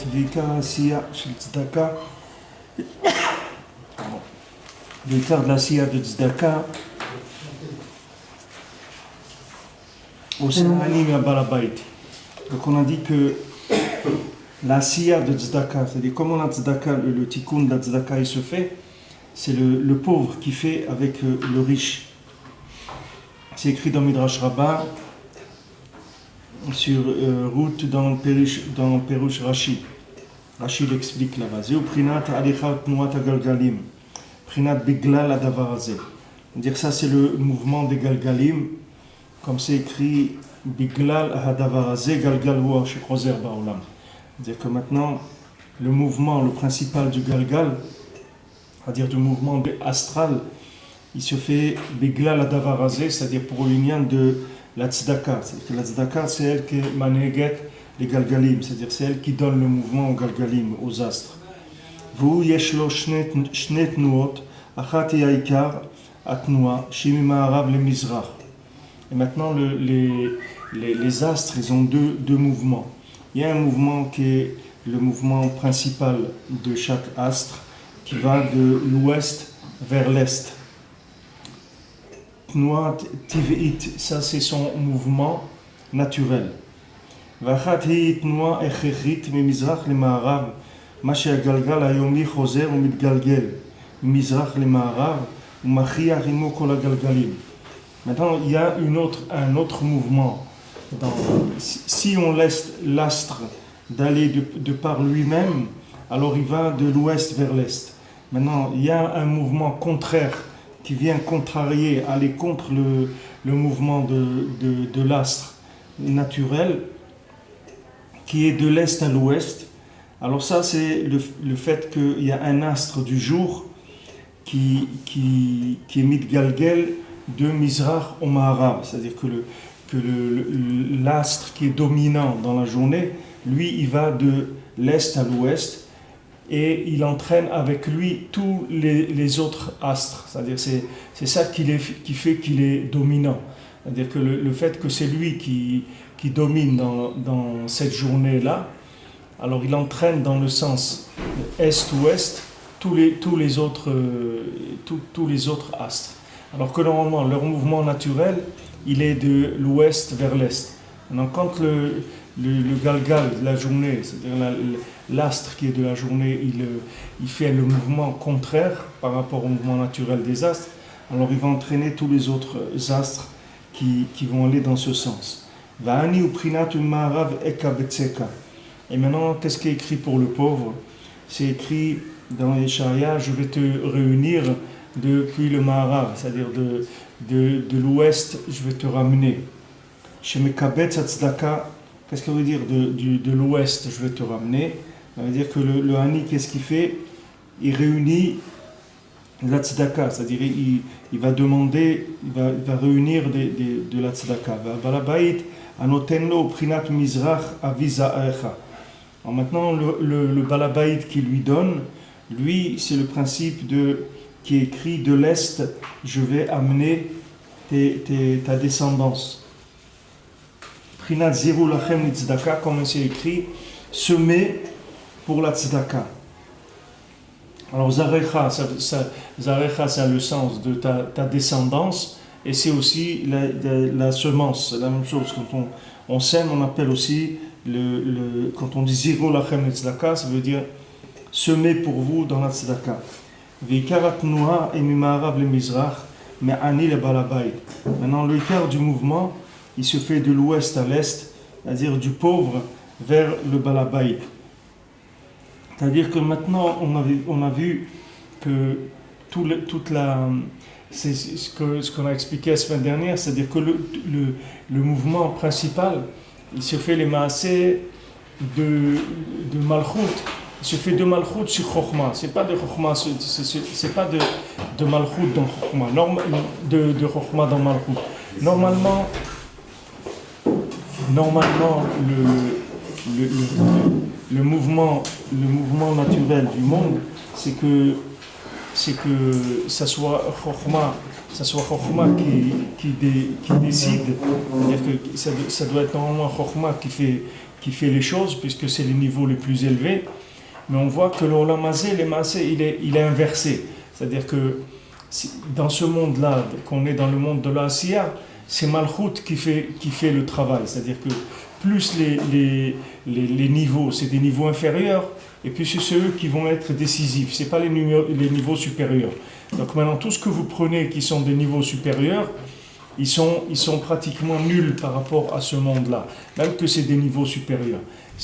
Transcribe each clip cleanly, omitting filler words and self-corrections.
הבית, ועיקר העשייה של צדקה, בעיקר לעשייה de צדקה, עושה העני מהבעל הבית. Donc on a dit que la siya de tzedaka, c'est-à-dire comment la tzedaka, le tikkun de la tzedaka il se fait, c'est le pauvre qui fait avec le riche. C'est écrit dans Midrash Rabbah, sur route dans Perush Rashi. Rashi l'explique là-bas. Zeu prinat alichat nuat agalgalim, prinat biglal adavar hazeh. C'est-à-dire ça c'est le mouvement des galgalim, comme c'est écrit biglal adavar hazeh galgal huwa shechozer ba'olam. C'est-à-dire que maintenant, le mouvement, le principal du galgal, c'est-à-dire du mouvement astral, il se fait biglal adavar hazeh, c'est-à-dire pour l'union de la tzedaka. C'est-à-dire que la tzedaka, c'est elle qui manéget les galgalim, c'est-à-dire c'est elle qui donne le mouvement aux galgalim, aux astres. Vous yeshlo shnet nuot, achat yaikar atnoa, shimima arav le mizrach. Et maintenant, les astres, ils ont deux mouvements. Il y a un mouvement qui est le mouvement principal de chaque astre, qui va de l'ouest vers l'est. Tnoa tiv'it, ça c'est son mouvement naturel. Vachat hi tnoa echechit mimizrach lema'arav, ma she'agalgal hayomi chozer umitgalgel mimizrach lema'arav u'machiach imo kol hagalgalim. Maintenant, il y a un autre mouvement. Si on laisse l'astre d'aller de par lui-même, alors il va de l'ouest vers l'est. Maintenant, il y a un mouvement contraire qui vient contrarier, aller contre le mouvement de l'astre naturel, qui est de l'est à l'ouest. Alors ça, c'est le fait qu'il y a un astre du jour qui est mitgalgel de Mizrach au Ma'arav, c'est-à-dire que l'astre qui est dominant dans la journée, lui, il va de l'est à l'ouest et il entraîne avec lui tous les autres astres. C'est-à-dire c'est ça qui fait qu'il est dominant. C'est-à-dire que le fait que c'est lui qui domine dans cette journée-là, alors il entraîne dans le sens est-ouest tous les autres astres. Alors que normalement, leur mouvement naturel, il est de l'ouest vers l'est. Donc quand le galgal de la journée, c'est-à-dire l'astre qui est de la journée, il fait le mouvement contraire par rapport au mouvement naturel des astres, alors il va entraîner tous les autres astres qui vont aller dans ce sens. Va'ani uprinat ma'arav eka betseka. Et maintenant, qu'est-ce qui est écrit pour le pauvre? C'est écrit dans Yeshaïa, je vais te réunir depuis le Ma'arav, c'est-à-dire de l'ouest, je vais te ramener. Shemekabetz tzedaka, qu'est-ce que veut dire de l'ouest, je vais te ramener? Ça veut dire que le Hani, qu'est-ce qu'il fait? Il réunit la tzedaka, c'est-à-dire il va demander, il va réunir de la tzedaka. Balabait anotenlo prinat mizrach aviza'echa. Alors maintenant, le balabait qui lui donne, lui, c'est le principe qui est écrit de l'est, je vais amener ta descendance. Prinat ziru lachem li tzedaka, comme c'est écrit, semer pour la tzedaka. Alors zarecha, zarecha, ça a le sens de ta descendance, et c'est aussi la semence, c'est la même chose. Quand on sème, on appelle aussi, quand on dit ziru lachem li tzedaka, ça veut dire semer pour vous dans la tzedaka. Maintenant, le quart du mouvement, il se fait de l'ouest à l'est, c'est-à-dire du pauvre vers le balabait. C'est-à-dire que maintenant, on a vu que c'est ce qu'on a expliqué la semaine dernière, c'est-à-dire que le mouvement principal, il se fait les maaseh de Malchut. Il se fait de Malchut sur Chokhmah. C'est pas de Chokhmah, c'est pas de Malchut dans Chokhmah, de Chokhmah dans Malchut. Normalement le mouvement naturel du monde, c'est que ça soit Chokhmah qui décide. C'est-à-dire que ça doit être normalement Chokhmah qui qui fait les choses, puisque c'est les niveaux les plus élevés. Mais on voit que l'Olam Hazé, les Maasé, il est inversé. C'est-à-dire que dans ce monde-là, qu'on est dans le monde de l'Asiya, c'est Malchut qui fait le travail. C'est-à-dire que plus les niveaux, c'est des niveaux inférieurs, et puis c'est eux qui vont être décisifs. Ce n'est pas les niveaux supérieurs. Donc maintenant, tout ce que vous prenez qui sont des niveaux supérieurs, ils sont pratiquement nuls par rapport à ce monde-là, même que c'est des niveaux supérieurs.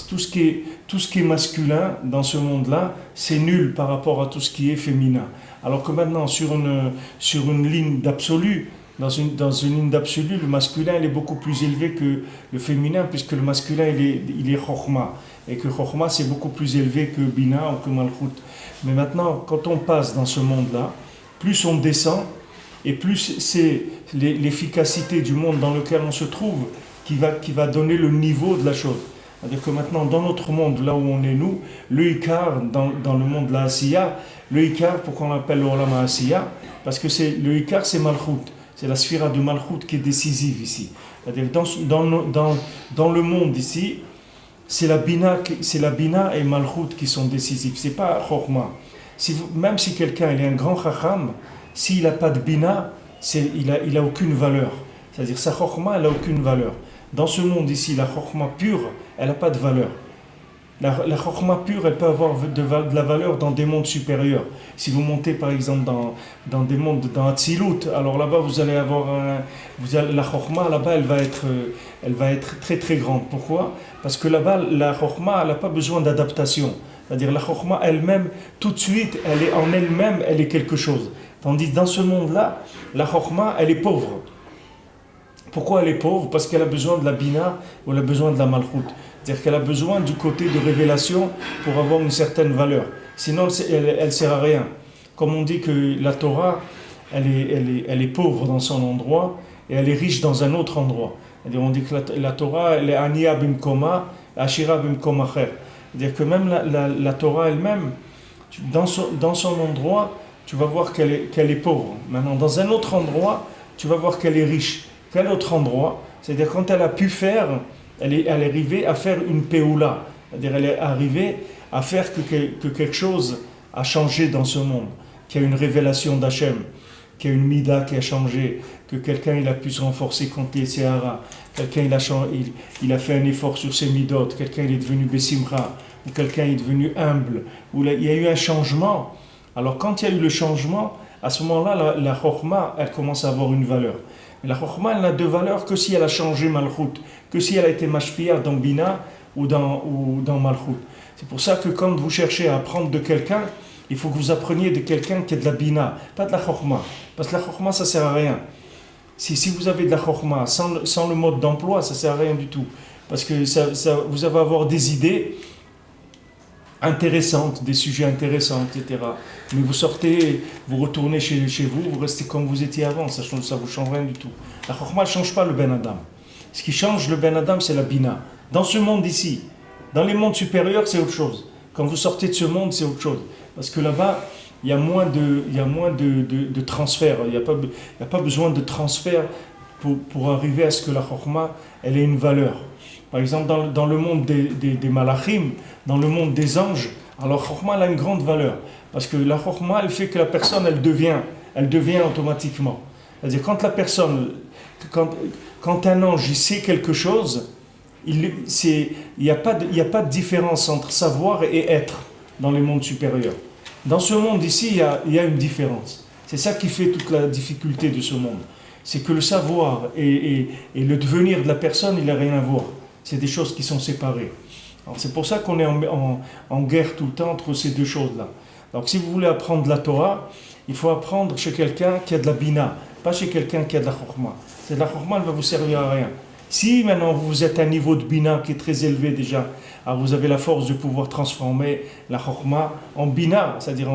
Tout ce qui est masculin dans ce monde-là, c'est nul par rapport à tout ce qui est féminin. Alors que maintenant, sur une ligne d'absolu, dans une ligne d'absolu, le masculin il est beaucoup plus élevé que le féminin, puisque le masculin il est Chokhma, et que Chokhma c'est beaucoup plus élevé que Bina ou que Malchut. Mais maintenant, quand on passe dans ce monde-là, plus on descend, et plus c'est l'efficacité du monde dans lequel on se trouve qui va donner le niveau de la chose. C'est-à-dire que maintenant, dans notre monde, là où on est nous, le Ikar, dans le monde de la Asiya, le Ikar, pourquoi on l'appelle le Olam Asiya? Parce que le Ikar, c'est Malchut. C'est la sphira de Malchut qui est décisive ici. C'est-à-dire dans le monde ici, c'est la Bina et Malchut qui sont décisifs. C'est pas Chokhma. Même si quelqu'un il est un grand Chacham, s'il n'a pas de Bina, il a aucune valeur. C'est-à-dire sa Chokhma, elle n'a aucune valeur. Dans ce monde ici, la Chokhma pure, elle n'a pas de valeur. La Chokhma pure, elle peut avoir de la valeur dans des mondes supérieurs. Si vous montez par exemple dans des mondes, dans Atzilut, alors là-bas vous allez avoir la Chokhma, là-bas elle va être très très grande. Pourquoi? Parce que là-bas, la Chokhma, elle n'a pas besoin d'adaptation. C'est-à-dire la Chokhma elle-même, tout de suite, elle est en elle-même, elle est quelque chose. Tandis que dans ce monde-là, la Chokhma, elle est pauvre. Pourquoi elle est pauvre? Parce qu'elle a besoin de la Bina ou elle a besoin de la Malchut. C'est-à-dire qu'elle a besoin du côté de révélation pour avoir une certaine valeur. Sinon, elle ne sert à rien. Comme on dit que la Torah, elle est pauvre dans son endroit et elle est riche dans un autre endroit. C'est-à-dire on dit que la Torah, elle est aniya bimkoma, ashira bimkom acher. C'est-à-dire que même la Torah elle-même, dans son endroit, tu vas voir qu'elle est pauvre. Maintenant, dans un autre endroit, tu vas voir qu'elle est riche. Quel autre endroit? C'est-à-dire quand elle a pu faire, elle est arrivée à faire une péoula. C'est-à-dire elle est arrivée à faire que quelque chose a changé dans ce monde, qu'il y a une révélation d'Hachem, qu'il y a une mida qui a changé, que quelqu'un il a pu se renforcer contre les Sehara, quelqu'un il a fait un effort sur ses midot, quelqu'un il est devenu Bessimcha, ou quelqu'un est devenu humble, ou il y a eu un changement. Alors quand il y a eu le changement, à ce moment-là, la Chokhma, elle commence à avoir une valeur. Mais la Chokhma, elle n'a de valeur que si elle a changé Malchut, que si elle a été Mashpia dans Bina ou dans Malchut. C'est pour ça que quand vous cherchez à apprendre de quelqu'un, il faut que vous appreniez de quelqu'un qui a de la Bina, pas de la Chokhma. Parce que la Chokhma, ça ne sert à rien. Si vous avez de la Chokhma sans le mode d'emploi, ça ne sert à rien du tout. Parce que vous allez avoir des idées intéressantes, des sujets intéressants, etc. Mais vous sortez, vous retournez chez vous, vous restez comme vous étiez avant, ça ne vous change rien du tout. La Chokhma ne change pas le Ben Adam. Ce qui change le Ben Adam, c'est la Bina. Dans ce monde ici, dans les mondes supérieurs, c'est autre chose. Quand vous sortez de ce monde, c'est autre chose. Parce que là-bas, il y a moins de transfert. Il n'y a pas besoin de transfert pour arriver à ce que la Chokhma, elle ait une valeur. Par exemple, dans le monde des malachim, dans le monde des anges, alors la Chokhma, elle a une grande valeur. Parce que la Chokhma, elle fait que la personne, elle devient automatiquement. C'est-à-dire, quand la personne, quand un ange, il sait quelque chose, il n'y a pas de différence entre savoir et être dans les mondes supérieurs. Dans ce monde ici, il y a une différence. C'est ça qui fait toute la difficulté de ce monde. C'est que le savoir et le devenir de la personne, il n'a rien à voir. C'est des choses qui sont séparées. Alors c'est pour ça qu'on est en guerre tout le temps entre ces deux choses-là. Donc si vous voulez apprendre la Torah, il faut apprendre chez quelqu'un qui a de la Bina, pas chez quelqu'un qui a de la Chokhma. C'est la Chokhma, elle ne va vous servir à rien. Si maintenant vous êtes à un niveau de Bina qui est très élevé déjà, alors vous avez la force de pouvoir transformer la Chokhma en Bina, c'est-à-dire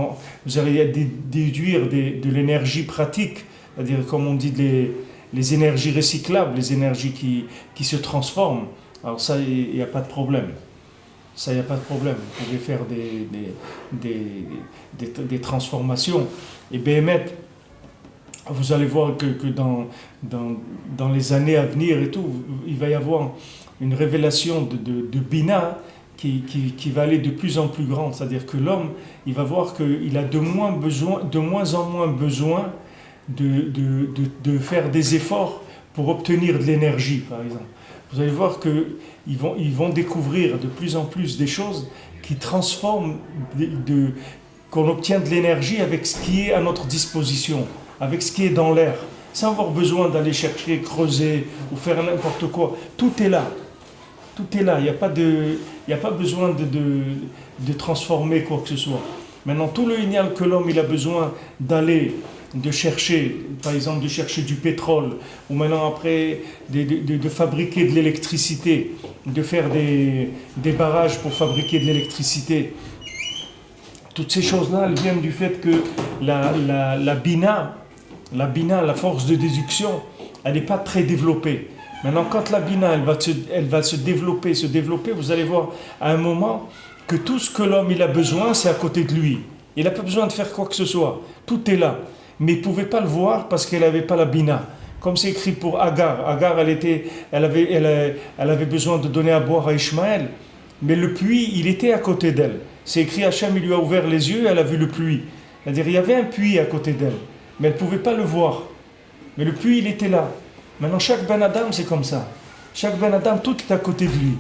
vous allez déduire de l'énergie pratique, c'est-à-dire comme on dit les énergies recyclables, les énergies qui se transforment. Alors ça, il n'y a pas de problème. Ça, il n'y a pas de problème. Vous pouvez faire des transformations. Et Béhémet, vous allez voir que dans les années à venir et tout, il va y avoir une révélation de Bina qui va aller de plus en plus grande. C'est-à-dire que l'homme, il va voir qu'il a de moins en moins besoin de faire des efforts pour obtenir de l'énergie, par exemple. Vous allez voir qu'ils vont découvrir de plus en plus des choses qui transforment, qu'on obtient de l'énergie avec ce qui est à notre disposition, avec ce qui est dans l'air, sans avoir besoin d'aller chercher, creuser ou faire n'importe quoi. Tout est là. Tout est là. Il n'y a pas besoin de transformer quoi que ce soit. Maintenant, tout le ignal que l'homme il a besoin d'aller, de chercher, par exemple de chercher du pétrole, ou maintenant après de fabriquer de l'électricité, de faire des barrages pour fabriquer de l'électricité. Toutes ces choses-là, elles viennent du fait que la bina, la force de déduction, elle n'est pas très développée. Maintenant, quand la bina, elle va se développer, vous allez voir à un moment que tout ce que l'homme il a besoin, c'est à côté de lui. Il n'a pas besoin de faire quoi que ce soit. Tout est là. Mais il ne pouvait pas le voir parce qu'elle n'avait pas la bina. Comme c'est écrit pour Agar. Agar, elle avait besoin de donner à boire à Ishmaël. Mais le puits, il était à côté d'elle. C'est écrit, Hachem, il lui a ouvert les yeux, elle a vu le puits. C'est-à-dire, il y avait un puits à côté d'elle. Mais elle ne pouvait pas le voir. Mais le puits, il était là. Maintenant, chaque Ben Adam, c'est comme ça. Chaque Ben Adam, tout est à côté de lui.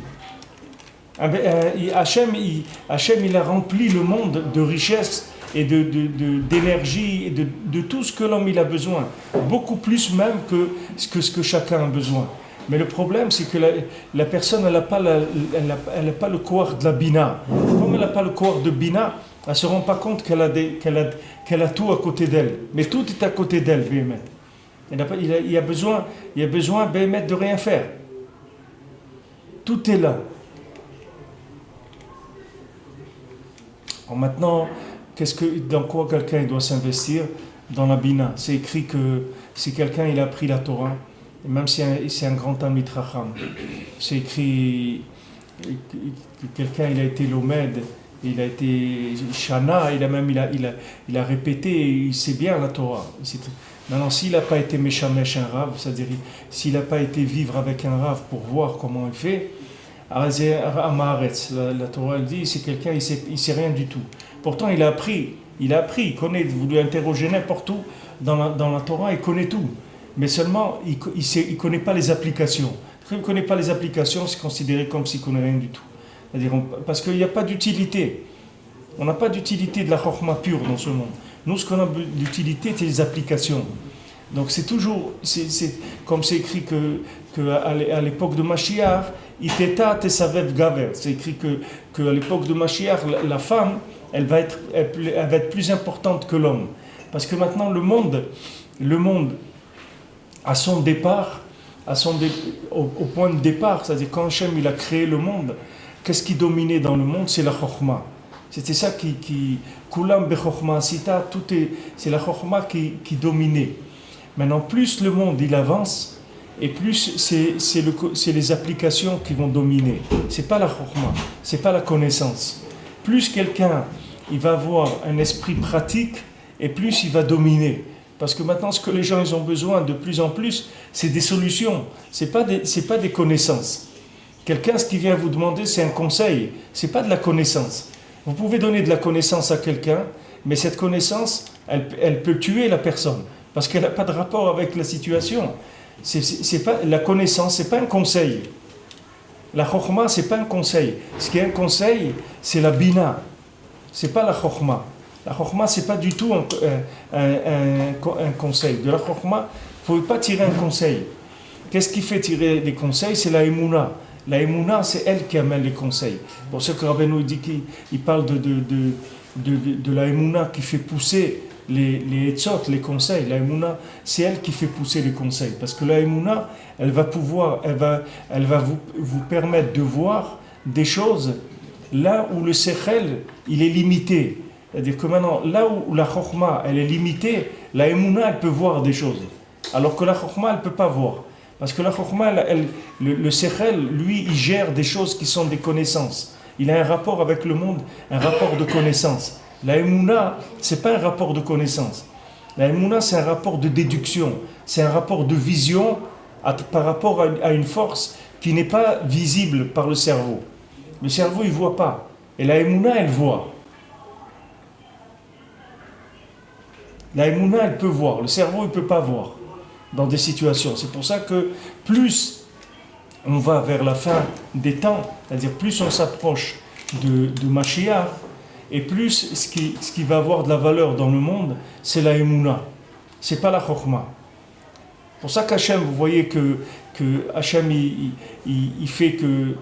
Hachem, il a rempli le monde de richesse et d'énergie, et de tout ce que l'homme il a besoin. Beaucoup plus même que ce que chacun a besoin. Mais le problème, c'est que la personne, elle n'a pas le corps de la Bina. Comme elle n'a pas le corps de Bina, elle ne se rend pas compte qu'elle a tout à côté d'elle. Mais tout est à côté d'elle, Béhémet. Il y a besoin, Béhémet, de rien faire. Tout est là. Alors maintenant, dans quoi quelqu'un doit s'investir? Dans la Bina. C'est écrit que si quelqu'un il a appris la Torah, même si c'est un grand Talmid Chacham, c'est écrit que quelqu'un il a été Lomed, il a été Shana, il a répété, il sait bien la Torah. Maintenant, s'il n'a pas été Meshamesh un Rav, c'est-à-dire s'il n'a pas été vivre avec un Rav pour voir comment il fait, la Torah dit c'est quelqu'un il sait rien du tout. Pourtant il a appris, il connaît, vous lui interrogez n'importe où dans la Torah, il connaît tout. Mais seulement il ne connaît pas les applications. Quand il ne connaît pas les applications, c'est considéré comme s'il ne connaît rien du tout. C'est-à-dire parce qu'il n'y a pas d'utilité. On n'a pas d'utilité de la chorma pure dans ce monde. Nous, ce qu'on a d'utilité, c'est les applications. Donc c'est toujours, comme c'est écrit à l'époque de Mashiach, Iteta tesavev gaver. C'est écrit que à l'époque de Mashiach, la femme, elle va être plus importante que l'homme. Parce que maintenant, le monde, à son départ, au point de départ, c'est-à-dire quand Hachem il a créé le monde, qu'est-ce qui dominait dans le monde? C'est la chorma. C'était ça qui kulam bechorma sita, c'est la chorma qui dominait. Maintenant, plus le monde il avance, et plus c'est les applications qui vont dominer. C'est pas la chorma, c'est pas la connaissance. Plus quelqu'un il va avoir un esprit pratique, et plus il va dominer. Parce que maintenant, ce que les gens ils ont besoin de plus en plus, c'est des solutions. C'est pas des connaissances. Quelqu'un, ce qui vient vous demander, c'est un conseil. C'est pas de la connaissance. Vous pouvez donner de la connaissance à quelqu'un, mais cette connaissance, elle peut tuer la personne. Parce qu'elle n'a pas de rapport avec la situation. C'est pas, la connaissance, c'est pas un conseil. La chokhma, c'est pas un conseil. Ce qui est un conseil, c'est la bina. C'est pas la chokhma. La chokhma, c'est pas du tout un conseil. De la chokhma, vous ne pouvez pas tirer un conseil. Qu'est-ce qui fait tirer des conseils? C'est la émouna. La émouna, c'est elle qui amène les conseils. Pour ce que Rabbeinu dit qu'il parle de la émouna qui fait pousser les etzot, les conseils. La émouna, c'est elle qui fait pousser les conseils. Parce que la émouna, elle va vous permettre de voir des choses là où le sechel, il est limité. C'est-à-dire que maintenant, là où la chokhma, elle est limitée, la émouna, elle peut voir des choses. Alors que la chokhma, elle ne peut pas voir. Parce que la chokhma, le sechel, lui, il gère des choses qui sont des connaissances. Il a un rapport avec le monde, un rapport de connaissance. La émouna, ce n'est pas un rapport de connaissance. La Emouna, c'est un rapport de déduction, c'est un rapport de vision par rapport à une force qui n'est pas visible par le cerveau. Le cerveau, il ne voit pas. Et la Emouna, elle voit. La Emouna, elle peut voir. Le cerveau, il ne peut pas voir dans des situations. C'est pour ça que plus on va vers la fin des temps, c'est-à-dire plus on s'approche de Mashiach, et plus ce qui va avoir de la valeur dans le monde, c'est la Emouna. Ce n'est pas la Chokhmah. C'est pour ça qu'Hachem, vous voyez que Hachem, il fait que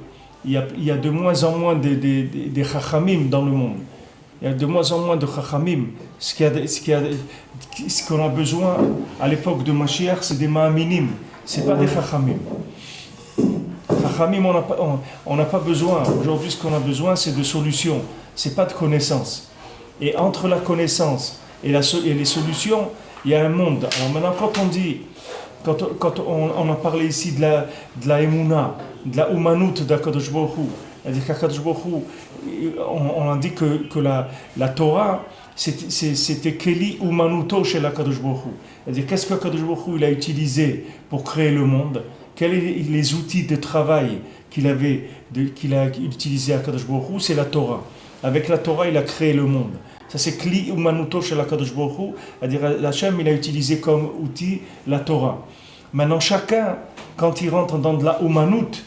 il y a de moins en moins des Chachamim dans le monde. Il y a de moins en moins de Chachamim. Ce qu'on a besoin à l'époque de Mashiach, c'est des Ma'aminim. Ce n'est pas des Chachamim. Chachamim, on n'a pas besoin. Aujourd'hui, ce qu'on a besoin, c'est de solutions. Ce n'est pas de connaissances. Et entre la connaissance et les solutions, il y a un monde. Alors maintenant, quand on a parlé ici de la Emouna, de la Oumanut d'Akadosh Baruch Hu, c'est-à-dire qu'Akadosh Baruch Hu, on a dit que la Torah, c'était Keli Oumanuto chez l'Akadosh Baruch Hu. C'est-à-dire qu'est-ce qu'Akadosh Baruch Hu il a utilisé pour créer le monde? Quels sont les outils de travail qu'il a utilisé à Akadosh Baruch Hu? C'est la Torah. Avec la Torah, il a créé le monde. Ça, c'est Kli Umanuto chez l'Akadosh Baruch Hu. C'est-à-dire, l'Hachem, il a utilisé comme outil la Torah. Maintenant, chacun, quand il rentre dans de la Umanut,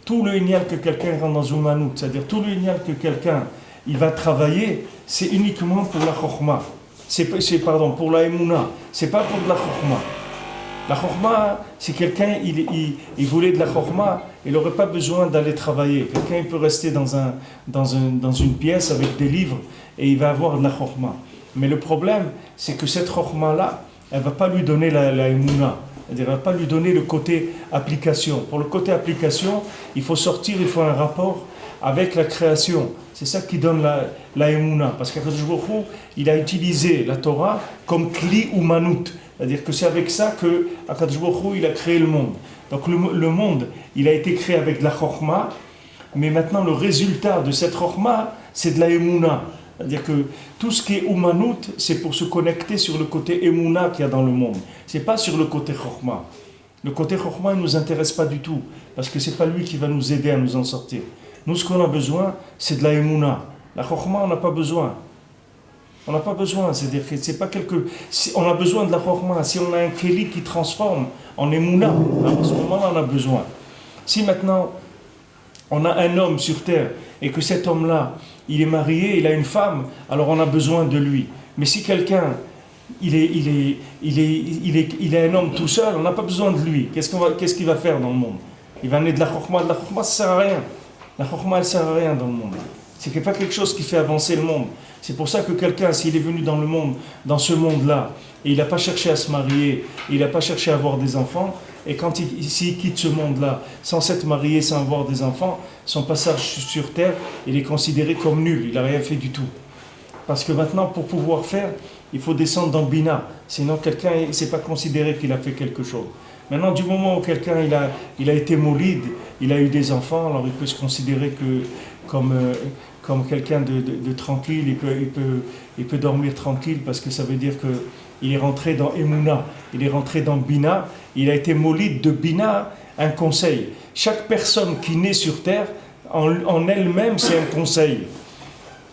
tout le ignal que quelqu'un rentre dans Umanut, c'est-à-dire tout le ignal que quelqu'un il va travailler, c'est uniquement pour la Chokhmah. Pour la Emouna. C'est pas pour de la Chokhmah. La Chokhmah, si quelqu'un il voulait de la Chokhmah, il n'aurait pas besoin d'aller travailler. Quelqu'un il peut rester dans une pièce avec des livres et il va avoir de la Chokhmah. Mais le problème, c'est que cette Chokhmah-là, elle ne va pas lui donner la Emouna. C'est-à-dire, elle ne va pas lui donner le côté application. Pour le côté application, il faut un rapport avec la création. C'est ça qui donne la Emouna. Parce qu'Akadosh Baruch Hu, il a utilisé la Torah comme Kli ou Manut. C'est-à-dire que c'est avec ça que Akadosh Baruch Hu, il a créé le monde. Donc le monde, il a été créé avec de la Chokhmah, mais maintenant le résultat de cette Chokhmah, c'est de la Emouna. C'est-à-dire que tout ce qui est Umanut, c'est pour se connecter sur le côté Emouna qu'il y a dans le monde. Ce n'est pas sur le côté Chokhmah. Le côté Chokhmah ne nous intéresse pas du tout, parce que ce n'est pas lui qui va nous aider à nous en sortir. Nous, ce qu'on a besoin, c'est de la Emouna. La Chokhmah, on n'a pas besoin. On n'a pas besoin, c'est-à-dire que c'est pas on a besoin de la Chokhmah. Si on a un Keli qui transforme en Emouna, à ce moment-là, on a besoin. Si maintenant, on a un homme sur terre, et que cet homme-là, il est marié, il a une femme, alors on a besoin de lui. Mais si quelqu'un, il est un homme tout seul, on n'a pas besoin de lui. Qu'est-ce qu'il va faire dans le monde? Il va amener de la Chokhmah. De la Chokhmah, ça ne sert à rien. La Chokhmah, elle ne sert à rien dans le monde. C'est pas quelque chose qui fait avancer le monde. C'est pour ça que quelqu'un, s'il est venu dans le monde, dans ce monde-là, et il n'a pas cherché à se marier, il n'a pas cherché à avoir des enfants, et quand s'il quitte ce monde-là, sans s'être marié, sans avoir des enfants, son passage sur terre, il est considéré comme nul, il n'a rien fait du tout. Parce que maintenant, pour pouvoir faire, il faut descendre dans Bina, sinon quelqu'un, c'est pas considéré qu'il a fait quelque chose. Maintenant, du moment où quelqu'un, il a été moulide, il a eu des enfants, alors il peut se considérer comme quelqu'un de tranquille, il peut dormir tranquille parce que ça veut dire qu'il est rentré dans Emouna, il est rentré dans Bina, il a été moulide de Bina, un conseil. Chaque personne qui naît sur terre, en elle-même, c'est un conseil.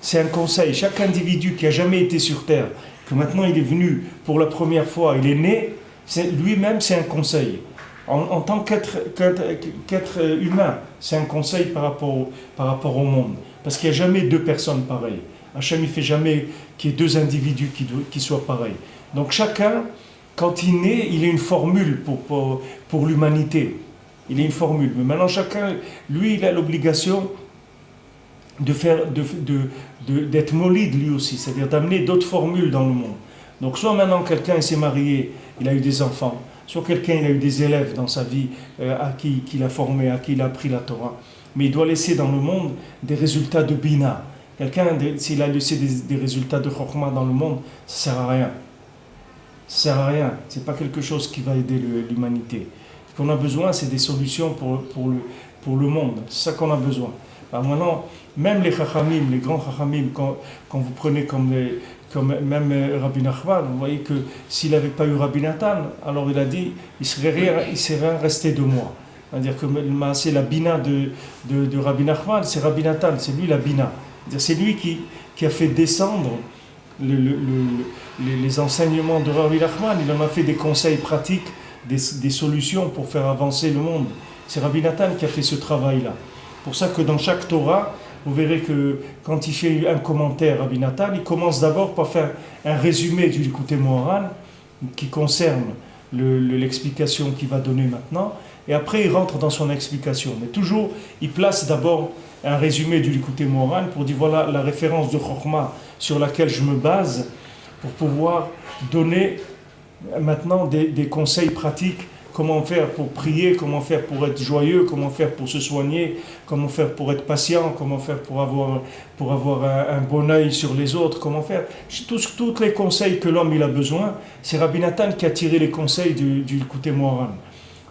C'est un conseil. Chaque individu qui a jamais été sur terre, que maintenant il est venu pour la première fois, il est né, lui-même c'est un conseil. En tant qu'être humain, c'est un conseil par rapport au monde. Parce qu'il n'y a jamais deux personnes pareilles. Hachem ne fait jamais qu'il y ait deux individus qui soient pareils. Donc chacun, quand il naît, il a une formule pour l'humanité. Il a une formule. Mais maintenant chacun, lui, il a l'obligation d'être molide lui aussi. C'est-à-dire d'amener d'autres formules dans le monde. Donc soit maintenant quelqu'un s'est marié, il a eu des enfants. Soit quelqu'un il a eu des élèves dans sa vie à qui il a formé, à qui il a appris la Torah. Mais il doit laisser dans le monde des résultats de Bina. Quelqu'un, s'il a laissé des résultats de Chokhmah dans le monde, ça ne sert à rien. Ça ne sert à rien. Ce n'est pas quelque chose qui va aider l'humanité. Ce qu'on a besoin, c'est des solutions pour le monde. C'est ça qu'on a besoin. Alors maintenant, même les chachamim, les grands chachamim, quand vous prenez comme même Rabbi Nachman, vous voyez que s'il n'avait pas eu Rabbi Nathan, alors il a dit, il serait rien resté de moi. C'est-à-dire que c'est la bina de Rabbi Nachman, c'est Rabbi Nathan, c'est lui la bina. C'est lui qui a fait descendre les enseignements de Rabbi Nachman, il en a fait des conseils pratiques, des solutions pour faire avancer le monde. C'est Rabbi Nathan qui a fait ce travail-là. Pour ça que dans chaque Torah, vous verrez que quand il fait un commentaire, Rabbi Nathan, il commence d'abord par faire un résumé du Likutei Moharan qui concerne l'explication qu'il va donner maintenant, et après il rentre dans son explication. Mais toujours, il place d'abord un résumé du Likutei Moharan pour dire voilà la référence de Chokhmah sur laquelle je me base pour pouvoir donner maintenant des conseils pratiques. Comment faire pour prier, comment faire pour être joyeux, comment faire pour se soigner, comment faire pour être patient, comment faire pour avoir un bon œil sur les autres, comment faire. Tous les conseils que l'homme il a besoin, c'est Rabbi Nathan qui a tiré les conseils du Likutei Moharan.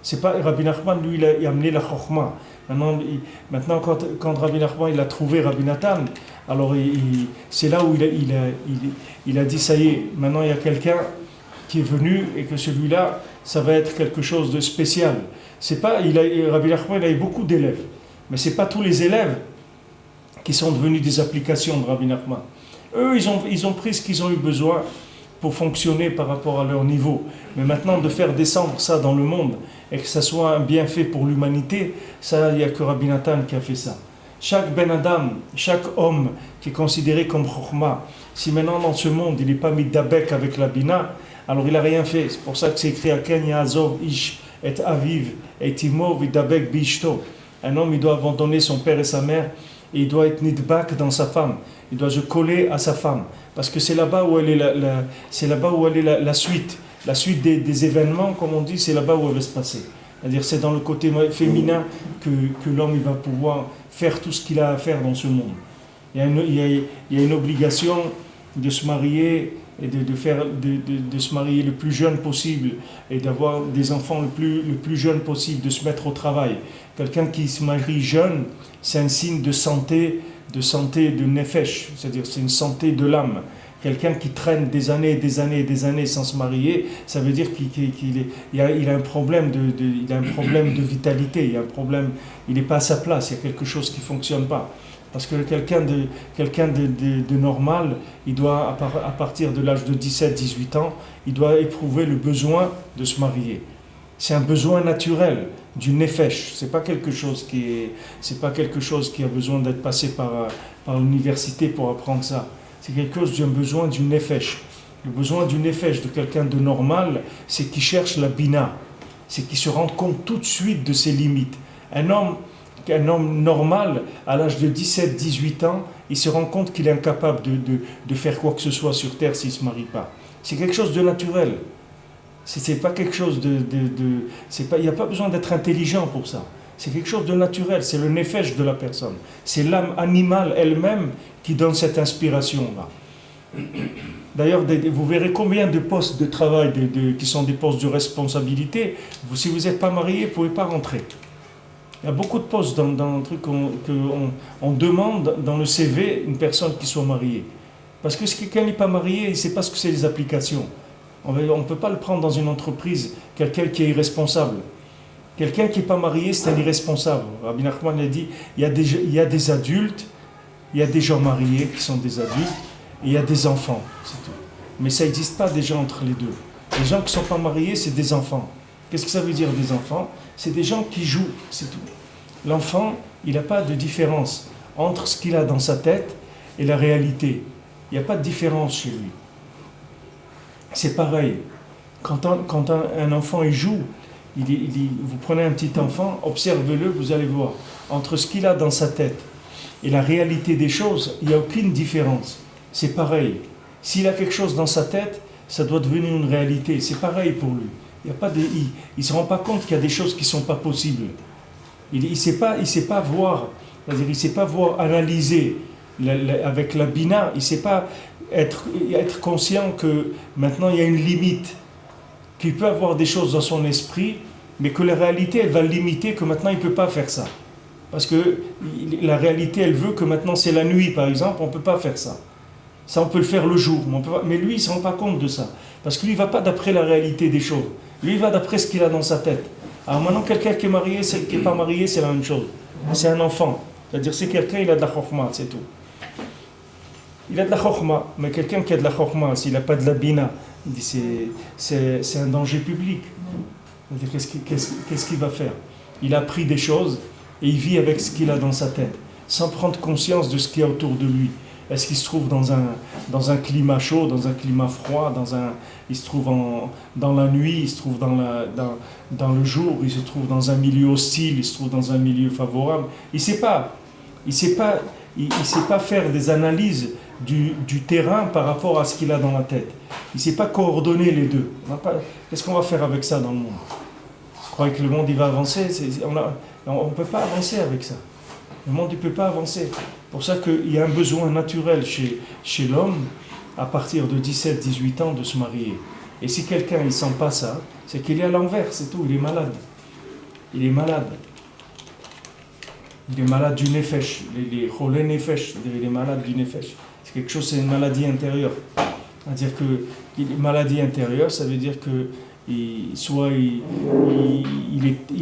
C'est pas Rabbi Nachman, lui, il a amené la Chokhmah. Maintenant quand Rabbi Nachman il a trouvé Rabbi Nathan, alors c'est là où il a dit ça y est, maintenant il y a quelqu'un qui est venu et que celui-là, ça va être quelque chose de spécial. C'est pas, Rabbi Nachman il a eu beaucoup d'élèves, mais c'est pas tous les élèves qui sont devenus des applications de Rabbi Nachman. Eux, ils ont pris ce qu'ils ont eu besoin pour fonctionner par rapport à leur niveau. Mais maintenant, de faire descendre ça dans le monde et que ça soit un bienfait pour l'humanité, ça, il n'y a que Rabbi Nathan qui a fait ça. Chaque Ben Adam, chaque homme qui est considéré comme Chokhmah, si maintenant dans ce monde il n'est pas mis d'abek avec la Bina, alors il n'a rien fait. C'est pour ça que c'est écrit à Ken Yazov Ish et Aviv et Timov Idabek Bishto. Un homme il doit abandonner son père et sa mère et il doit être nidbak dans sa femme. Il doit se coller à sa femme parce que c'est là-bas où elle est la suite. La suite des événements, comme on dit, c'est là-bas où elle va se passer. C'est-à-dire c'est dans le côté féminin que l'homme il va pouvoir faire tout ce qu'il a à faire dans ce monde. Il y a une obligation de se marier et de se marier le plus jeune possible et d'avoir des enfants le plus jeune possible, de se mettre au travail. Quelqu'un qui se marie jeune, c'est un signe de santé de nefesh, c'est-à-dire c'est une santé de l'âme. Quelqu'un qui traîne des années sans se marier, ça veut dire qu'il a un problème de vitalité, il n'est pas à sa place, il y a quelque chose qui ne fonctionne pas. Parce que quelqu'un de normal, il doit, à partir de l'âge de 17-18 ans, il doit éprouver le besoin de se marier. C'est un besoin naturel, du nefesh. C'est pas quelque chose qui a besoin d'être passé par l'université pour apprendre ça. C'est quelque chose d'un besoin du nefesh. Le besoin du nefesh de quelqu'un de normal, c'est qu'il cherche la bina. C'est qu'il se rende compte tout de suite de ses limites. Un homme normal, à l'âge de 17-18 ans, il se rend compte qu'il est incapable de faire quoi que ce soit sur terre s'il ne se marie pas. C'est quelque chose de naturel. C'est pas quelque chose il n'y a pas besoin d'être intelligent pour ça. C'est quelque chose de naturel, c'est le nefesh de la personne. C'est l'âme animale elle-même qui donne cette inspiration-là. D'ailleurs, vous verrez combien de postes de travail qui sont des postes de responsabilité. Si vous n'êtes pas marié, vous ne pouvez pas rentrer. Il y a beaucoup de postes dans le truc qu'on demande dans le CV une personne qui soit mariée. Parce que si quelqu'un n'est pas marié, il ne sait pas ce que c'est les applications. On ne peut pas le prendre dans une entreprise, quelqu'un qui est irresponsable. Quelqu'un qui n'est pas marié, c'est un irresponsable. Rabbi Nachman a dit, il y a des adultes, il y a des gens mariés qui sont des adultes, et il y a des enfants, c'est tout. Mais ça n'existe pas déjà entre les deux. Les gens qui ne sont pas mariés, c'est des enfants. Qu'est-ce que ça veut dire des enfants? C'est des gens qui jouent, c'est tout. L'enfant, il n'a pas de différence entre ce qu'il a dans sa tête et la réalité. Il n'y a pas de différence chez lui. C'est pareil. Quand un enfant il joue, vous prenez un petit enfant, observez-le, vous allez voir. Entre ce qu'il a dans sa tête et la réalité des choses, il n'y a aucune différence. C'est pareil. S'il a quelque chose dans sa tête, ça doit devenir une réalité. C'est pareil pour lui. Il ne se rend pas compte qu'il y a des choses qui ne sont pas possibles. Il ne sait pas voir, c'est-à-dire il ne sait pas voir, analyser avec la bina, il ne sait pas être conscient que maintenant il y a une limite, qu'il peut avoir des choses dans son esprit, mais que la réalité elle va limiter, que maintenant il ne peut pas faire ça. Parce que la réalité, elle veut que maintenant c'est la nuit, par exemple, on ne peut pas faire ça. Ça, on peut le faire le jour, mais, mais lui, il ne se rend pas compte de ça. Parce que lui, il ne va pas d'après la réalité des choses. Lui, il va d'après ce qu'il a dans sa tête. Alors maintenant, quelqu'un qui est marié, qui n'est pas marié, c'est la même chose. C'est un enfant. C'est-à-dire, c'est quelqu'un, il a de la chokhma, c'est tout. Il a de la chokhma, mais quelqu'un qui a de la chokhma, s'il n'a pas de la bina, c'est un danger public. C'est-à-dire, qu'est-ce qu'il va faire? Il a appris des choses et il vit avec ce qu'il a dans sa tête, sans prendre conscience de ce qu'il y a autour de lui. Est-ce qu'il se trouve dans un climat chaud, dans un climat froid, il se trouve dans la nuit, il se trouve dans le jour, il se trouve dans un milieu hostile, il se trouve dans un milieu favorable. Il ne sait pas faire des analyses du terrain par rapport à ce qu'il a dans la tête. Il ne sait pas coordonner les deux. Qu'est-ce qu'on va faire avec ça dans le monde? Vous croyez que le monde il va avancer? On ne peut pas avancer avec ça. Le monde ne peut pas avancer. C'est pour ça qu'il y a un besoin naturel chez l'homme, à partir de 17-18 ans, de se marier. Et si quelqu'un ne sent pas ça, c'est qu'il est à l'envers, c'est tout, il est malade. Il est malade. Il est malade du nefesh, les cholé nefesh, il est malade du nefesh. C'est quelque chose, c'est une maladie intérieure. C'est-à-dire que maladie intérieure, ça veut dire que soit il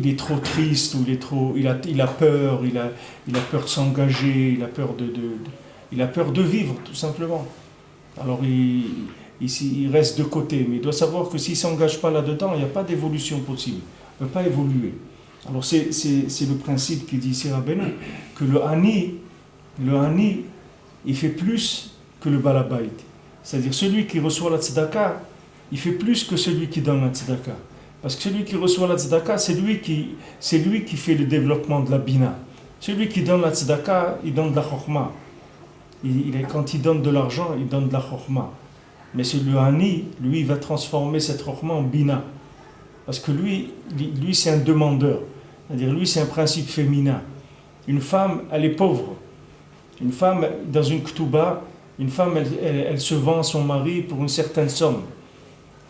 est trop triste, ou il a peur, il a peur de s'engager, il a peur de vivre, tout simplement. Alors il reste de côté, mais il doit savoir que s'il ne s'engage pas là-dedans, il n'y a pas d'évolution possible. Il ne peut pas évoluer. Alors c'est le principe qui dit ici Rabbeinu, que le hani, il fait plus que le balabait. C'est-à-dire celui qui reçoit la tzedaka, il fait plus que celui qui donne la tzedaka. Parce que celui qui reçoit la tzedaka, c'est lui qui fait le développement de la bina. Celui qui donne la tzedaka, il donne de la chokhma. Quand il donne de l'argent, il donne de la chokhma. Mais le hani, lui, il va transformer cette chokhma en bina. Parce que lui c'est un demandeur. C'est-à-dire, lui, c'est un principe féminin. Une femme, elle est pauvre. Une femme, dans une ketouba, une femme, elle se vend à son mari pour une certaine somme.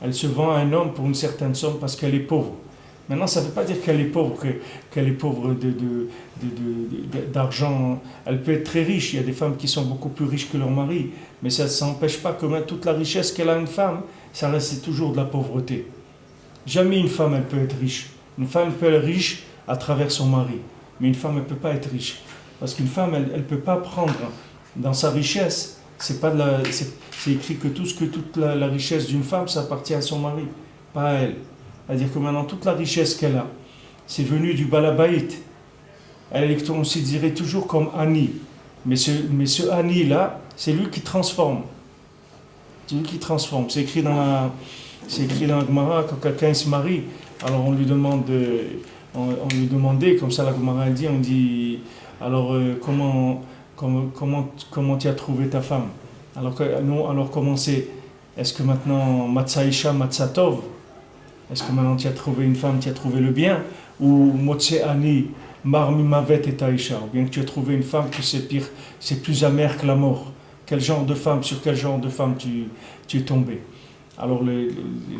Elle se vend à un homme pour une certaine somme parce qu'elle est pauvre. Maintenant, ça ne veut pas dire qu'elle est pauvre, qu'elle est pauvre d'argent. Elle peut être très riche. Il y a des femmes qui sont beaucoup plus riches que leur mari. Mais ça n'empêche pas que toute la richesse qu'elle a une femme, ça reste toujours de la pauvreté. Jamais une femme, elle peut être riche. Une femme peut être riche à travers son mari. Mais une femme, elle ne peut pas être riche. Parce qu'une femme, elle ne peut pas prendre dans sa richesse. C'est écrit que toute la richesse d'une femme, ça appartient à son mari, pas à elle. C'est-à-dire que maintenant, toute la richesse qu'elle a, c'est venu du balabait. Elle est considérée toujours comme Ani. Mais ce Ani-là, c'est lui qui transforme. C'est lui qui transforme. C'est écrit dans la Gemara, quand quelqu'un se marie, alors on lui demandait, comme ça la Gemara dit, on dit, alors comment tu as trouvé ta femme? Alors comment c'est? Est-ce que maintenant, Matzaïcha Matzatov, est-ce que maintenant tu as trouvé une femme, tu as trouvé le bien? Ou Motse Ani, Marmi Mavet et Taïcha, ou bien que tu as trouvé une femme que c'est pire, c'est plus amer que la mort? Quel genre de femme, sur quel genre de femme tu es tombé? Alors les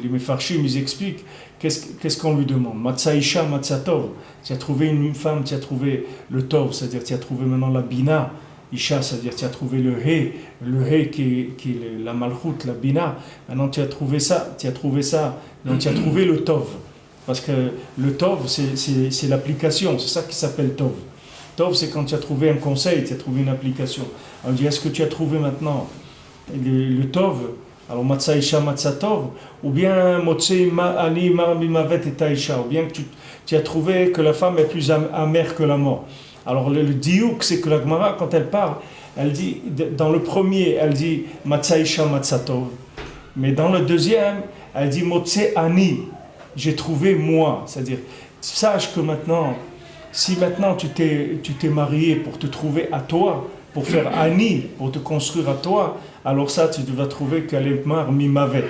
Mefarshim, ils expliquent qu'est-ce qu'on lui demande. Matzaïcha Matzatov, tu as trouvé une femme, tu as trouvé le Tov, c'est-à-dire tu as trouvé maintenant la Bina. Isha, c'est-à-dire tu as trouvé le He qui est la Malchut, la Bina. Maintenant tu as trouvé ça, donc tu as trouvé le Tov. Parce que le Tov, c'est l'application, c'est ça qui s'appelle Tov. Tov, c'est quand tu as trouvé un conseil, tu as trouvé une application. Alors on dit, est-ce que tu as trouvé maintenant le Tov? Alors Matzaïcha Matzatov, ou bien Motsei Ali Marmi Mavet et Taïcha, ou bien que tu as trouvé que la femme est plus amère que la mort. Alors le diouk, c'est que la Gemara, quand elle parle, elle dit, dans le premier, elle dit Matzaïcha Matzatov, mais dans le deuxième, elle dit Motsei Ani, j'ai trouvé moi. C'est-à-dire, sache que maintenant, si maintenant tu t'es marié pour te trouver à toi, pour faire Ani, pour te construire à toi, alors ça, tu vas trouver qu'elle est marmi mavet,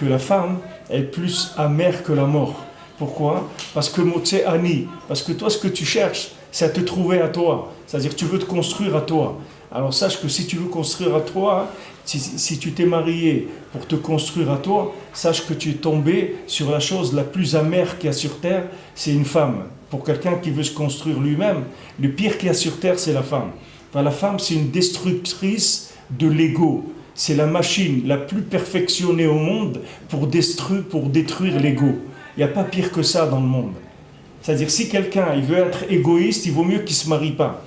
que la femme est plus amère que la mort. Pourquoi? Parce que Motse Ani, parce que toi, ce que tu cherches, c'est à te trouver à toi. C'est-à-dire que tu veux te construire à toi. Alors sache que si tu veux construire à toi, si tu t'es marié pour te construire à toi, sache que tu es tombé sur la chose la plus amère qu'il y a sur terre, c'est une femme. pour quelqu'un qui veut se construire lui-même, le pire qu'il y a sur terre, c'est la femme. Enfin, la femme, c'est une destructrice de l'ego. C'est la machine la plus perfectionnée au monde pour détruire l'ego. Il n'y a pas pire que ça dans le monde. C'est-à-dire, si quelqu'un il veut être égoïste, il vaut mieux qu'il ne se marie pas.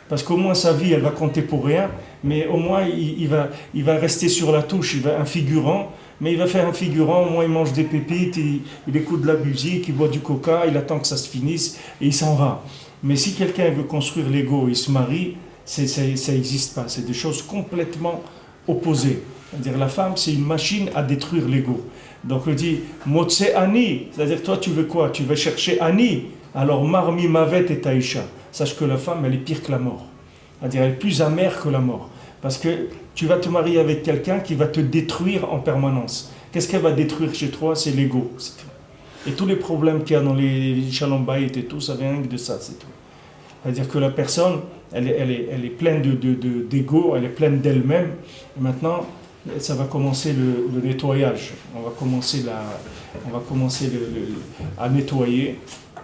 Parce qu'au moins sa vie, elle va compter pour rien, mais au moins il va rester sur la touche, il va un figurant, mais il va faire un figurant, au moins il mange des pépites, il écoute de la musique, il boit du coca, il attend que ça se finisse et il s'en va. Mais si quelqu'un veut construire l'ego, il se marie, ça n'existe pas, c'est des choses complètement opposées. C'est-à-dire la femme, c'est une machine à détruire l'ego. Donc il dit, Motse Ani, c'est-à-dire toi tu veux quoi? Tu veux chercher Ani, alors Marmi Mavet et Taïcha. Sache que la femme, elle est pire que la mort. C'est-à-dire elle est plus amère que la mort. Parce que tu vas te marier avec quelqu'un qui va te détruire en permanence. Qu'est-ce qu'elle va détruire chez toi? C'est l'ego, c'est tout. Et tous les problèmes qu'il y a dans les shalom bayit et tout, ça vient de ça, c'est tout. C'est-à-dire que la personne, elle est pleine d'ego, elle est pleine d'elle-même. Et maintenant, ça va commencer le nettoyage. On va commencer à nettoyer.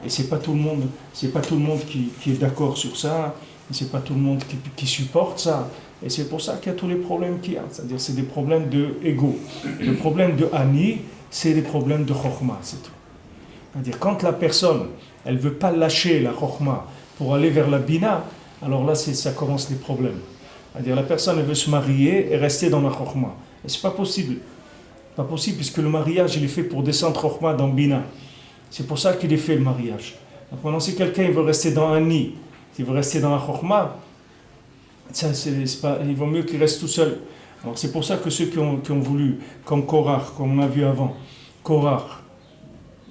Et c'est pas tout le monde qui est d'accord sur ça. C'est pas tout le monde qui supporte ça. Et c'est pour ça qu'il y a tous les problèmes qu'il y a. C'est-à-dire c'est des problèmes d'ego. Le problème de Ani, c'est des problèmes de Chokhmah, c'est tout. C'est-à-dire quand la personne, elle veut pas lâcher la Chokhmah pour aller vers la Bina, alors là ça commence les problèmes. C'est-à-dire la personne elle veut se marier et rester dans la Chokhmah. Et c'est pas possible. Pas possible puisque le mariage il est fait pour descendre Chokhmah dans Bina. C'est pour ça qu'il est fait le mariage. Donc maintenant si quelqu'un il veut rester dans Ani, s'il veut rester dans la Chokhmah, il vaut mieux qu'il reste tout seul. Donc c'est pour ça que ceux qui ont voulu, comme Korach, comme on a vu avant, Korach,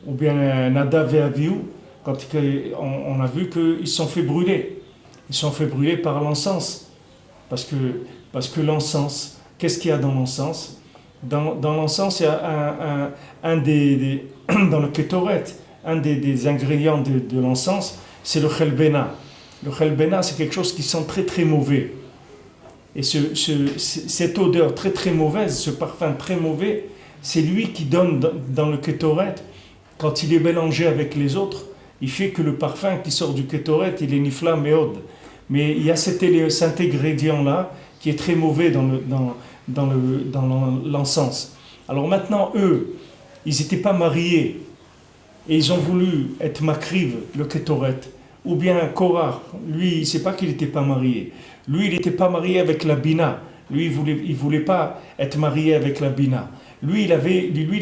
ou bien Nadav et Avihu, quand on a vu qu'ils se sont fait brûler. Ils se sont fait brûler par l'encens. Parce que l'encens, qu'est-ce qu'il y a dans l'encens? Dans l'encens, il y a dans le Ketoret, un des ingrédients de l'encens, c'est le Chelbena. Le Chelbena, c'est quelque chose qui sent très très mauvais. Et cette odeur très très mauvaise, ce parfum très mauvais, c'est lui qui donne dans le Ketoret, quand il est mélangé avec les autres, il fait que le parfum qui sort du Ketoret, il est nifla meod. Mais il y a cet ingrédient-là qui est très mauvais dans l'encens. Alors maintenant, eux, ils n'étaient pas mariés et ils ont voulu être makriv, le Ketoret. Ou bien Korach, lui, il ne sait pas qu'il n'était pas marié. Lui, il n'était pas marié avec la Bina. Lui, il ne voulait pas être marié avec la Bina. Lui,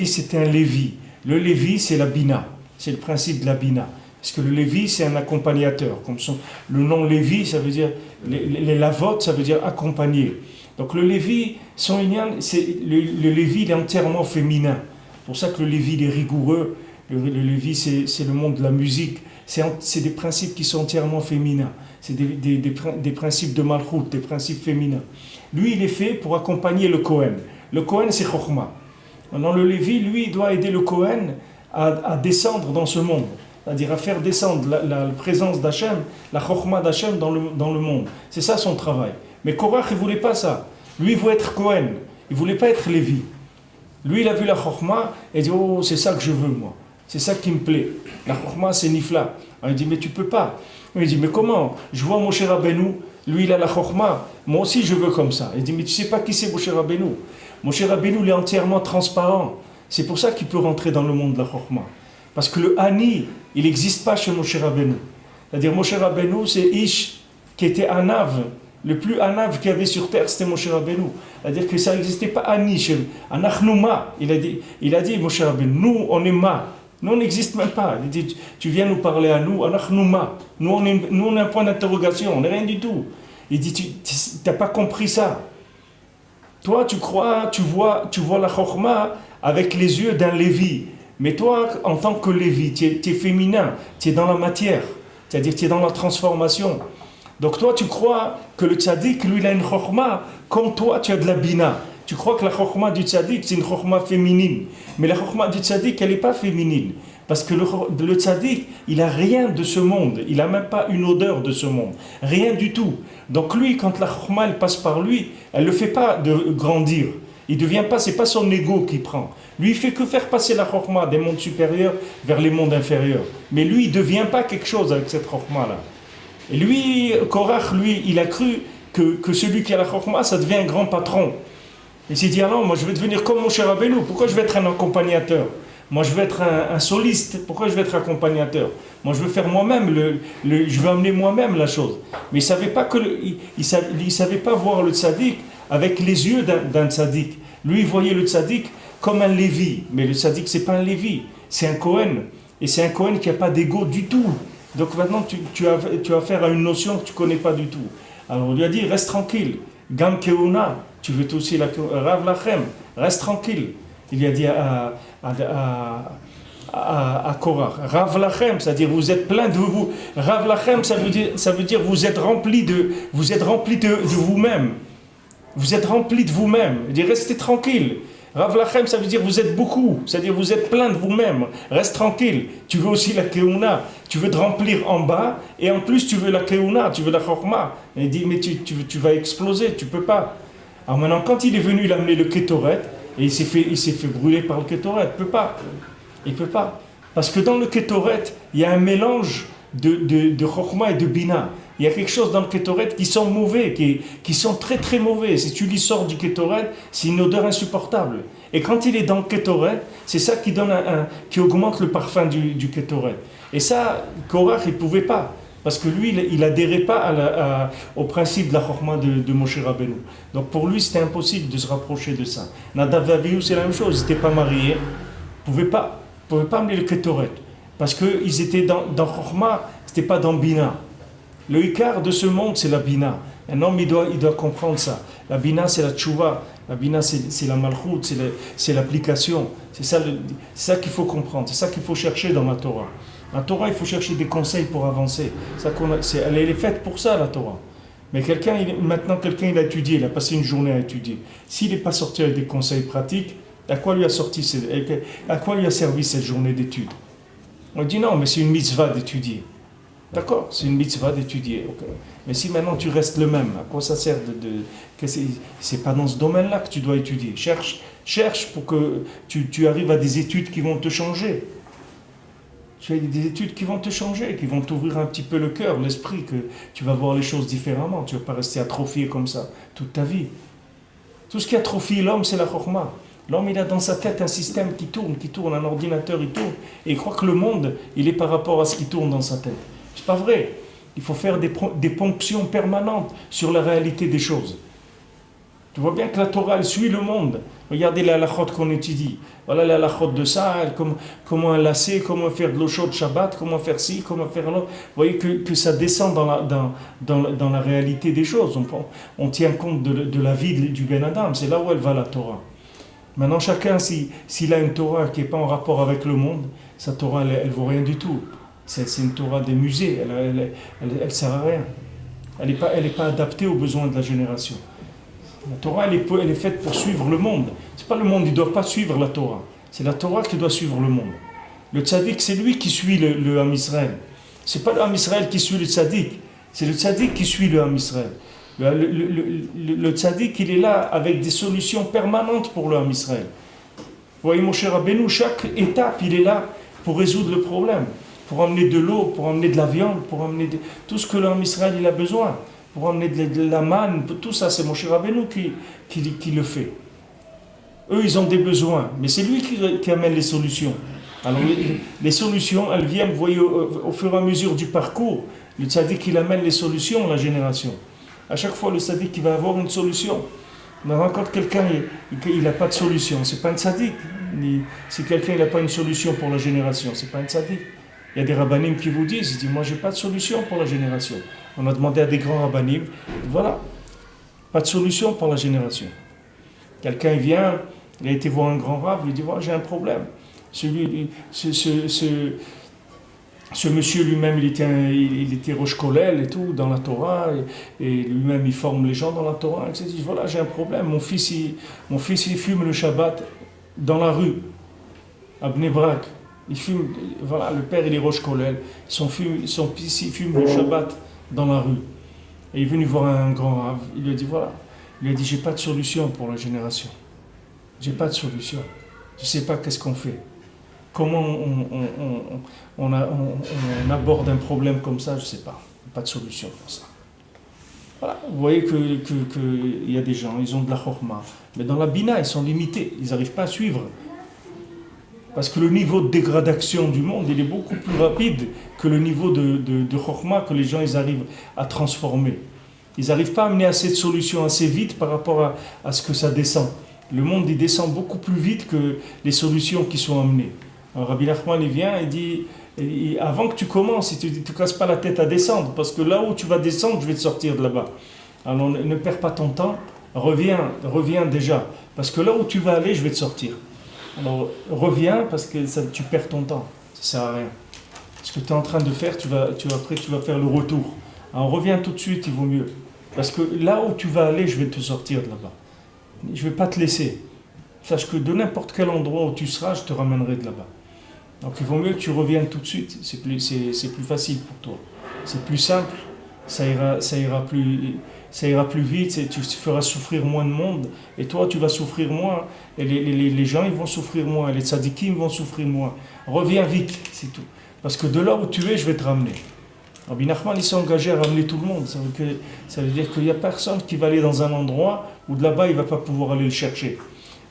c'était un Lévi. Le Lévi, c'est la Bina. C'est le principe de la Bina. Parce que le Lévi, c'est un accompagnateur. Comme le nom Lévi, ça veut dire, les lavotes, ça veut dire accompagner. Donc le Lévi, le Lévi, il est entièrement féminin. C'est pour ça que le Lévi, il est rigoureux. Le Lévi, c'est le monde de la musique. C'est des principes qui sont entièrement féminins. C'est des principes de Malchut, des principes féminins. Lui, il est fait pour accompagner le Kohen. Le Kohen, c'est Chokhmah. Maintenant, le Lévi, lui, il doit aider le Kohen à descendre dans ce monde. C'est-à-dire à faire descendre la présence d'Hachem, la Chokhmah d'Hachem dans le monde. C'est ça son travail. Mais Korach, il ne voulait pas ça. Lui, il voulait être Kohen. Il ne voulait pas être Lévi. Lui, il a vu la Chokhmah et il dit, oh, c'est ça que je veux, moi. C'est ça qui me plaît. La Chokhmah, c'est Nifla. Il dit, mais tu peux pas. Il dit, mais comment? Je vois Moshe Rabbeinu, lui, il a la Chokhmah. Moi aussi, je veux comme ça. Il dit, mais tu sais pas qui c'est Moshe Rabbeinu. Moshe Rabbeinu, il est entièrement transparent. C'est pour ça qu'il peut rentrer dans le monde de la Chokhmah. Parce que le Ani, il n'existe pas chez Moshe Rabbeinu. C'est-à-dire, Moshe Rabbeinu, c'est Ish, qui était Anav. Le plus Anav qu'il y avait sur terre, c'était Moshe Rabbeinu. C'est-à-dire que ça n'existait pas Ani chez lui. Anachnouma, il a dit Moshe Rabbeinu, nous, on est Ma. Nous, on n'existe même pas. Il dit, tu viens nous parler à nous, Anachnouma. Nous, on est un point d'interrogation, on n'est rien du tout. Il dit, tu n'as pas compris ça. Toi, tu crois, tu vois la Chokhmah avec les yeux d'un Lévi. Mais toi, en tant que Lévi, tu es féminin, tu es dans la matière. C'est-à-dire, tu es dans la transformation. Donc toi, tu crois que le tzaddik, lui, il a une Chokhmah, comme toi, tu as de la Bina. Tu crois que la Chokhmah du tzaddik, c'est une Chokhmah féminine. Mais la Chokhmah du tzaddik, elle n'est pas féminine. Parce que le tzaddik, il n'a rien de ce monde. Il n'a même pas une odeur de ce monde. Rien du tout. Donc lui, quand la Chokhmah, elle passe par lui, elle ne le fait pas de grandir. Il devient pas, c'est pas son ego qui prend. Lui, il fait que faire passer la chorma des mondes supérieurs vers les mondes inférieurs. Mais lui, il devient pas quelque chose avec cette chorma-là. Et lui, Korach, lui, il a cru que celui qui a la chorma, ça devient un grand patron. Il s'est dit, ah non, moi je vais devenir comme Moshe Rabbeinu. Pourquoi je vais être un accompagnateur? Moi je vais être un soliste. Pourquoi je vais être accompagnateur? Moi je veux faire moi-même, je veux amener moi-même la chose. Mais il savait pas il savait pas voir le tzaddik avec les yeux d'un tzaddik. Lui il voyait le tzaddik comme un Lévi. Mais le tzaddik c'est pas un Lévi, c'est un Cohen. Et c'est un Cohen qui n'a pas d'ego du tout. Donc maintenant tu as affaire à une notion que tu connais pas du tout. Alors on lui a dit, reste tranquille. Gam Keuna, tu veux aussi la Rav Lachem, reste tranquille. Il a dit à Korach, Rav Lachem, c'est-à-dire vous êtes plein de vous. Rav Lachem, ça veut dire vous êtes rempli de vous-même. Vous êtes rempli de vous-même. Il dit restez tranquille. Rav Lachem, ça veut dire vous êtes beaucoup, c'est-à-dire vous êtes plein de vous-même. Reste tranquille. Tu veux aussi la Keuna, tu veux te remplir en bas, et en plus tu veux la Keuna, tu veux la Chorma. Et il dit, mais tu vas exploser, tu peux pas. Alors maintenant, quand il est venu l'amener le Kétoret, et il s'est fait brûler par le Kétoret, il peut pas. Parce que dans le Kétoret, il y a un mélange de Chorma et de Bina. Il y a quelque chose dans le Kétoret qui sont mauvais, qui sont très très mauvais. Si tu lui sors du Kétoret, c'est une odeur insupportable. Et quand il est dans le Kétoret, c'est ça qui donne qui augmente le parfum du Kétoret. Et ça, Korach, il ne pouvait pas. Parce que lui, il n'adhérait pas au principe de la Chorma de Moshe Rabbeinu. Donc pour lui, c'était impossible de se rapprocher de ça. Nadav et Avihu, c'est la même chose. Ils n'étaient pas mariés. Ils ne pouvaient pas amener le Kétoret. Parce qu'ils étaient dans Chorma, ce n'était pas dans Bina. Le Ikar de ce monde, c'est la Bina. Un homme, il doit comprendre ça. La Bina, c'est la Tchouva. La Bina, c'est la Malchut, c'est l'application. C'est ça qu'il faut comprendre. C'est ça qu'il faut chercher dans la Torah. La Torah, il faut chercher des conseils pour avancer. Elle est faite pour ça, la Torah. Mais maintenant, quelqu'un, il a étudié, il a passé une journée à étudier. S'il n'est pas sorti avec des conseils pratiques, à quoi lui a servi cette journée d'études? On dit non, mais c'est une mitzvah d'étudier. D'accord, c'est une mitzvah d'étudier. Okay. Mais si maintenant tu restes le même, à quoi ça sert c'est pas dans ce domaine-là que tu dois étudier. Cherche pour que tu arrives à des études qui vont te changer. Tu as des études qui vont te changer, qui vont t'ouvrir un petit peu le cœur, l'esprit, que tu vas voir les choses différemment. Tu ne vas pas rester atrophié comme ça toute ta vie. Tout ce qui atrophie l'homme, c'est la chorma. L'homme, il a dans sa tête un système qui tourne, un ordinateur, il tourne. Et il croit que le monde, il est par rapport à ce qui tourne dans sa tête. C'est pas vrai. Il faut faire des ponctions permanentes sur la réalité des choses. Tu vois bien que la Torah, elle suit le monde. Regardez les halachot qu'on étudie. Voilà les halachot de ça, comment un lacet, comment faire de l'eau chaude Shabbat, comment faire ci, comment faire l'autre. Vous voyez que ça descend dans la réalité des choses. On tient compte de la vie du Ben Adam. C'est là où elle va, la Torah. Maintenant, chacun, s'il a une Torah qui n'est pas en rapport avec le monde, sa Torah, elle ne vaut rien du tout. C'est une Torah des musées. Elle ne sert à rien. Elle n'est pas adaptée aux besoins de la génération. La Torah, elle est faite pour suivre le monde. Ce n'est pas le monde, il ne doit pas suivre la Torah. C'est la Torah qui doit suivre le monde. Le tzaddik, c'est lui qui suit le Ham Israël. Ce n'est pas le Ham Israël qui suit le tzaddik. C'est le tzaddik qui suit le Ham Israël. Le tzaddik, il est là avec des solutions permanentes pour le Ham Israël. Vous voyez, mon cher Rabbeinu, chaque étape, il est là pour résoudre le problème. Pour amener de l'eau, pour amener de la viande, pour amener tout ce que le Ham Israël il a besoin. Pour amener de la manne, tout ça, c'est Moshe Rabbeinu qui le fait. Eux, ils ont des besoins, mais c'est lui qui amène les solutions. Alors, les solutions, elles viennent, vous voyez, au fur et à mesure du parcours, le tzaddik, il amène les solutions à la génération. À chaque fois, le tzaddik, il va avoir une solution. On rencontre quelqu'un, il n'a pas de solution, c'est pas un tzaddik. Si quelqu'un n'a pas une solution pour la génération, c'est pas un tzaddik. Il y a des rabbanim qui vous disent, ils disent, moi, j'ai pas de solution pour la génération. On a demandé à des grands rabbanim, voilà, pas de solution pour la génération. Quelqu'un vient, il a été voir un grand rab, il lui dit, voilà, j'ai un problème. Ce monsieur lui-même, il était Rosh Kolel et tout, dans la Torah, et lui-même, il forme les gens dans la Torah. Il dit, voilà, j'ai un problème, mon fils, il fume le Shabbat dans la rue, à Bnei Brak. Il fume, voilà, le père, il est Rosh Kolel, son fils, il fume le Shabbat dans la rue. Et il est venu voir un grand rave, il lui a dit, voilà, il lui a dit, j'ai pas de solution pour la génération. J'ai pas de solution. Je sais pas qu'est-ce qu'on fait. Comment on aborde un problème comme ça, je sais pas. Pas de solution pour ça. Voilà. Vous voyez qu'il y a des gens, ils ont de la chorma. Mais dans la bina, ils sont limités. Ils n'arrivent pas à suivre. Parce que le niveau de dégradation du monde, il est beaucoup plus rapide que le niveau de chorma que les gens ils arrivent à transformer. Ils n'arrivent pas à amener assez de solutions assez vite par rapport à ce que ça descend. Le monde, il descend beaucoup plus vite que les solutions qui sont amenées. Alors, Rabbi Nachman, il vient et dit, avant que tu commences, tu ne te casses pas la tête à descendre, parce que là où tu vas descendre, je vais te sortir de là-bas. Alors, ne perds pas ton temps, reviens déjà, parce que là où tu vas aller, je vais te sortir. Alors, reviens, parce que tu perds ton temps, ça ne sert à rien. Ce que tu es en train de faire, après, tu vas faire le retour. Alors, reviens tout de suite, il vaut mieux. Parce que là où tu vas aller, je vais te sortir de là-bas. Je ne vais pas te laisser. Sache que de n'importe quel endroit où tu seras, je te ramènerai de là-bas. Donc il vaut mieux que tu reviennes tout de suite. C'est plus facile pour toi. C'est plus simple. Ça ira plus vite. Tu feras souffrir moins de monde. Et toi, tu vas souffrir moins. Et les gens, ils vont souffrir moins. Les tzadikim vont souffrir moins. Reviens vite, c'est tout. Parce que de là où tu es, je vais te ramener. Rabbi Nachman, il s'est engagé à ramener tout le monde. Ça veut dire qu'il n'y a personne qui va aller dans un endroit où de là-bas, il ne va pas pouvoir aller le chercher.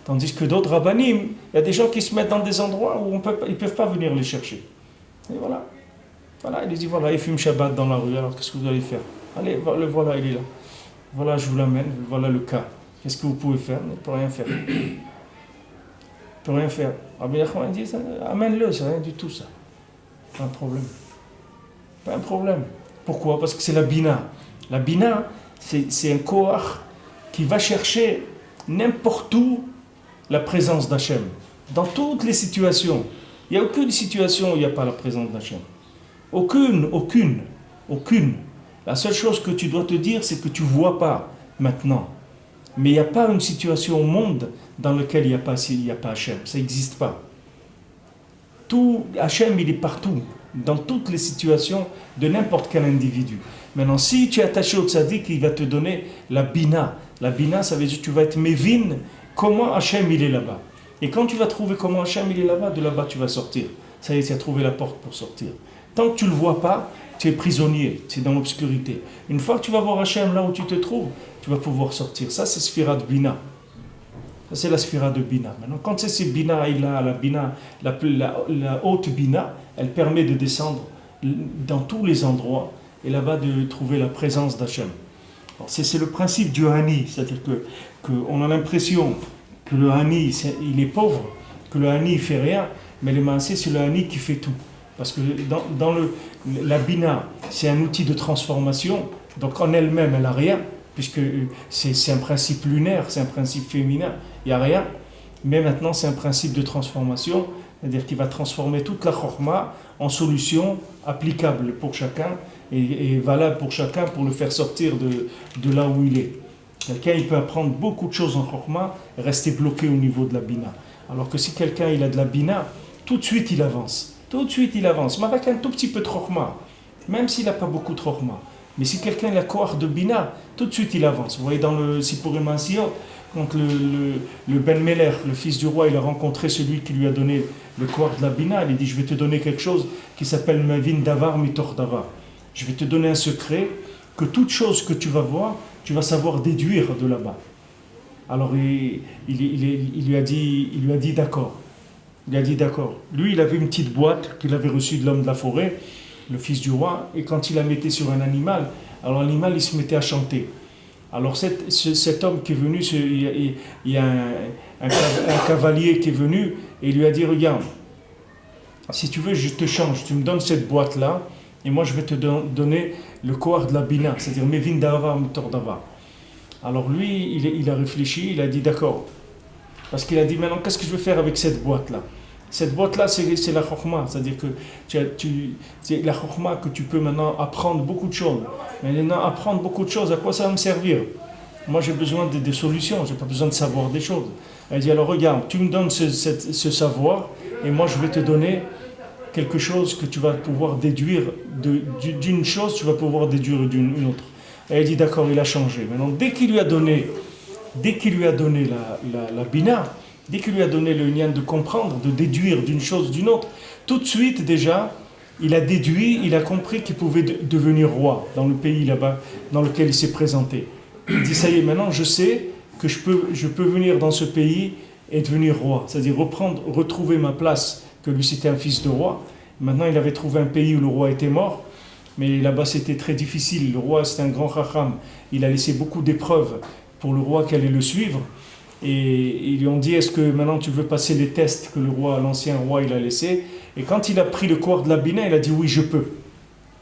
Tandis que d'autres rabbanim, il y a des gens qui se mettent dans des endroits où ils ne peuvent pas venir les chercher. Et voilà. Voilà, il dit, voilà, il fume Shabbat dans la rue, alors qu'est-ce que vous allez faire? Allez, le voilà, il est là. Voilà, je vous l'amène, voilà le cas. Qu'est-ce que vous pouvez faire? Il ne peut rien faire. Il ne peut rien faire. Rabbi Nachman dit, amène-le, c'est rien du tout ça. Pas un problème. Pas un problème. Pourquoi? Parce que c'est la bina. La bina, c'est un koach qui va chercher n'importe où la présence d'Hachem. Dans toutes les situations. Il n'y a aucune situation où il n'y a pas la présence d'Hachem. Aucune. La seule chose que tu dois te dire, c'est que tu ne vois pas maintenant. Mais il n'y a pas une situation au monde dans laquelle il n'y a pas Hachem. Ça n'existe pas. Tout, Hachem, il est partout. Dans toutes les situations de n'importe quel individu. Maintenant, si tu es attaché au tzaddik, il va te donner la bina. La bina, ça veut dire que tu vas être mévin, comment Hachem il est là-bas. Et quand tu vas trouver comment Hachem il est là-bas, de là-bas tu vas sortir. Ça y est, tu as trouvé la porte pour sortir. Tant que tu ne le vois pas, tu es prisonnier, tu es dans l'obscurité. Une fois que tu vas voir Hachem là où tu te trouves, tu vas pouvoir sortir. Ça, c'est Sphira de Bina. Ça, c'est la Sphira de Bina. Maintenant, quand c'est cette Bina, la Bina, la haute Bina, elle permet de descendre dans tous les endroits et là-bas de trouver la présence d'Hachem. C'est le principe du Hani, c'est-à-dire qu'on a l'impression que le Hani, il est pauvre, que le Hani, il fait rien, mais le Maasé, c'est le Hani qui fait tout. Parce que dans la Bina, c'est un outil de transformation, donc en elle-même, elle n'a rien, puisque c'est un principe lunaire, c'est un principe féminin, il n'y a rien, mais maintenant c'est un principe de transformation, c'est-à-dire qu'il va transformer toute la chorma en solution applicable pour chacun et valable pour chacun pour le faire sortir de là où il est. Quelqu'un il peut apprendre beaucoup de choses en chorma et rester bloqué au niveau de la bina. Alors que si quelqu'un il a de la bina, tout de suite il avance. Tout de suite il avance, mais avec un tout petit peu de chorma, même s'il n'a pas beaucoup de chorma. Mais si quelqu'un a koach de bina, tout de suite il avance. Vous voyez dans le Sipurim Maasiyot, quand le Ben Meler, le fils du roi, il a rencontré celui qui lui a donné le koach de la bina, il dit je vais te donner quelque chose qui s'appelle Mavin Davar Mitor Davar. Je vais te donner un secret que toute chose que tu vas voir, tu vas savoir déduire de là-bas. Alors il lui a dit d'accord. Il a dit d'accord. Lui, il avait une petite boîte qu'il avait reçue de l'homme de la forêt, le fils du roi, et quand il la mettait sur un animal, alors l'animal, il se mettait à chanter. Alors cet homme qui est venu, il y a un cavalier qui est venu, et il lui a dit, regarde, si tu veux, je te change, tu me donnes cette boîte-là, et moi je vais te donner le koach de la bina, c'est-à-dire Mevin Davar Mitor Davar. Alors lui, il a réfléchi, il a dit d'accord. Parce qu'il a dit, maintenant, qu'est-ce que je vais faire avec cette boîte-là? Cette boîte-là, c'est la chokma, c'est-à-dire que c'est la chokma que tu peux maintenant apprendre beaucoup de choses. Mais maintenant, apprendre beaucoup de choses, à quoi ça va me servir? Moi, j'ai besoin de solutions, je n'ai pas besoin de savoir des choses. Elle dit, alors regarde, tu me donnes ce savoir, et moi, je vais te donner quelque chose que tu vas pouvoir déduire d'une chose, tu vas pouvoir déduire d'une autre. Et elle dit, d'accord, il a changé. Maintenant, dès qu'il lui a donné la bina, Dès qu'il lui a donné le lien de comprendre, de déduire d'une chose d'une autre, tout de suite déjà, il a déduit, il a compris qu'il pouvait devenir roi dans le pays là-bas dans lequel il s'est présenté. Il dit, ça y est, maintenant je sais que je peux venir dans ce pays et devenir roi. C'est-à-dire retrouver ma place, que lui c'était un fils de roi. Maintenant il avait trouvé un pays où le roi était mort, mais là-bas c'était très difficile. Le roi c'était un grand chacham, il a laissé beaucoup d'épreuves pour le roi qui allait le suivre. Et ils lui ont dit, est-ce que maintenant tu veux passer les tests que l'ancien roi il a laissé? Et quand il a pris le corps de la Bina, il a dit, oui je peux.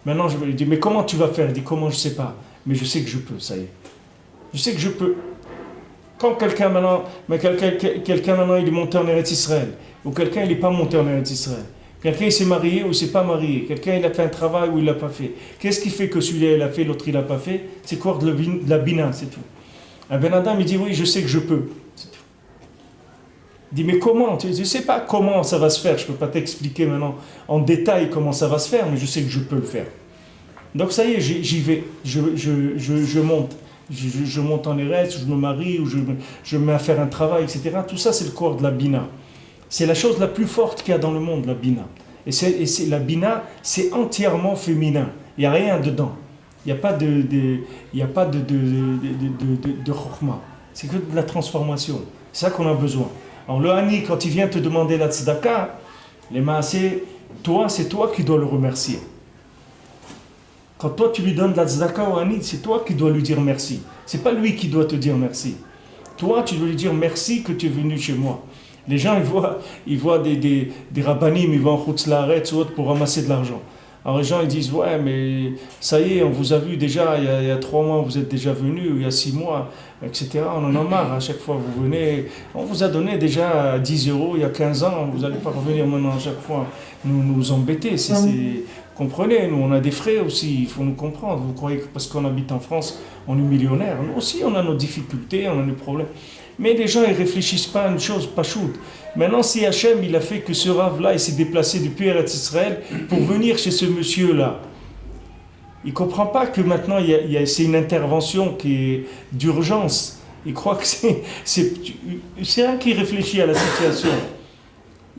Maintenant je lui ai dit, mais comment tu vas faire? Il dit, comment, je sais pas, mais je sais que je peux, ça y est. Je sais que je peux. Quand quelqu'un maintenant il est monté en Eretz Israël, ou quelqu'un il n'est pas monté en Eretz Israël, quelqu'un il s'est marié ou il ne s'est pas marié, quelqu'un il a fait un travail ou il ne l'a pas fait, qu'est-ce qui fait que celui-là il l'a fait, l'autre il ne l'a pas fait? C'est quoi de la bina, c'est tout. Un Ben Adam il dit, oui je sais que je peux, c'est tout. Il dit, mais comment? Je ne sais pas comment ça va se faire, je ne peux pas t'expliquer maintenant en détail comment ça va se faire, mais je sais que je peux le faire. Donc ça y est, j'y vais, je monte. Je monte en Eretz, je me marie, ou je me mets à faire un travail, etc. Tout ça, c'est le corps de la Bina. C'est la chose la plus forte qu'il y a dans le monde, la Bina. Et la Bina, c'est entièrement féminin. Il n'y a rien dedans. Il n'y a pas de chokhma. C'est que de la transformation. C'est ça qu'on a besoin. Alors le Hani, quand il vient te demander la tzedaka, les maasé, c'est toi qui dois le remercier. Quand toi tu lui donnes de la tzedaka au Hani, c'est toi qui dois lui dire merci. C'est pas lui qui doit te dire merci. Toi, tu dois lui dire merci que tu es venu chez moi. Les gens, ils voient des rabbanim, ils vont en Chutz Laaretz ou autre pour ramasser de l'argent. Alors les gens, ils disent, ouais, mais ça y est, on vous a vu déjà, il y a 3 mois, vous êtes déjà venu, il y a 6 mois, etc. On en a marre, à chaque fois vous venez, on vous a donné déjà 10 euros il y a 15 ans, vous n'allez pas revenir maintenant à chaque fois nous embêter. Comprenez, nous on a des frais aussi, il faut nous comprendre. Vous croyez que parce qu'on habite en France, on est millionnaire? Nous aussi on a nos difficultés, on a nos problèmes. Mais les gens ils ne réfléchissent pas à une chose, pas choute. Maintenant si Hachem il a fait que ce rave-là il s'est déplacé depuis Eretz Israël pour venir chez ce monsieur-là, il ne comprend pas que maintenant c'est une intervention qui est d'urgence. Il croit que c'est un qui réfléchit à la situation.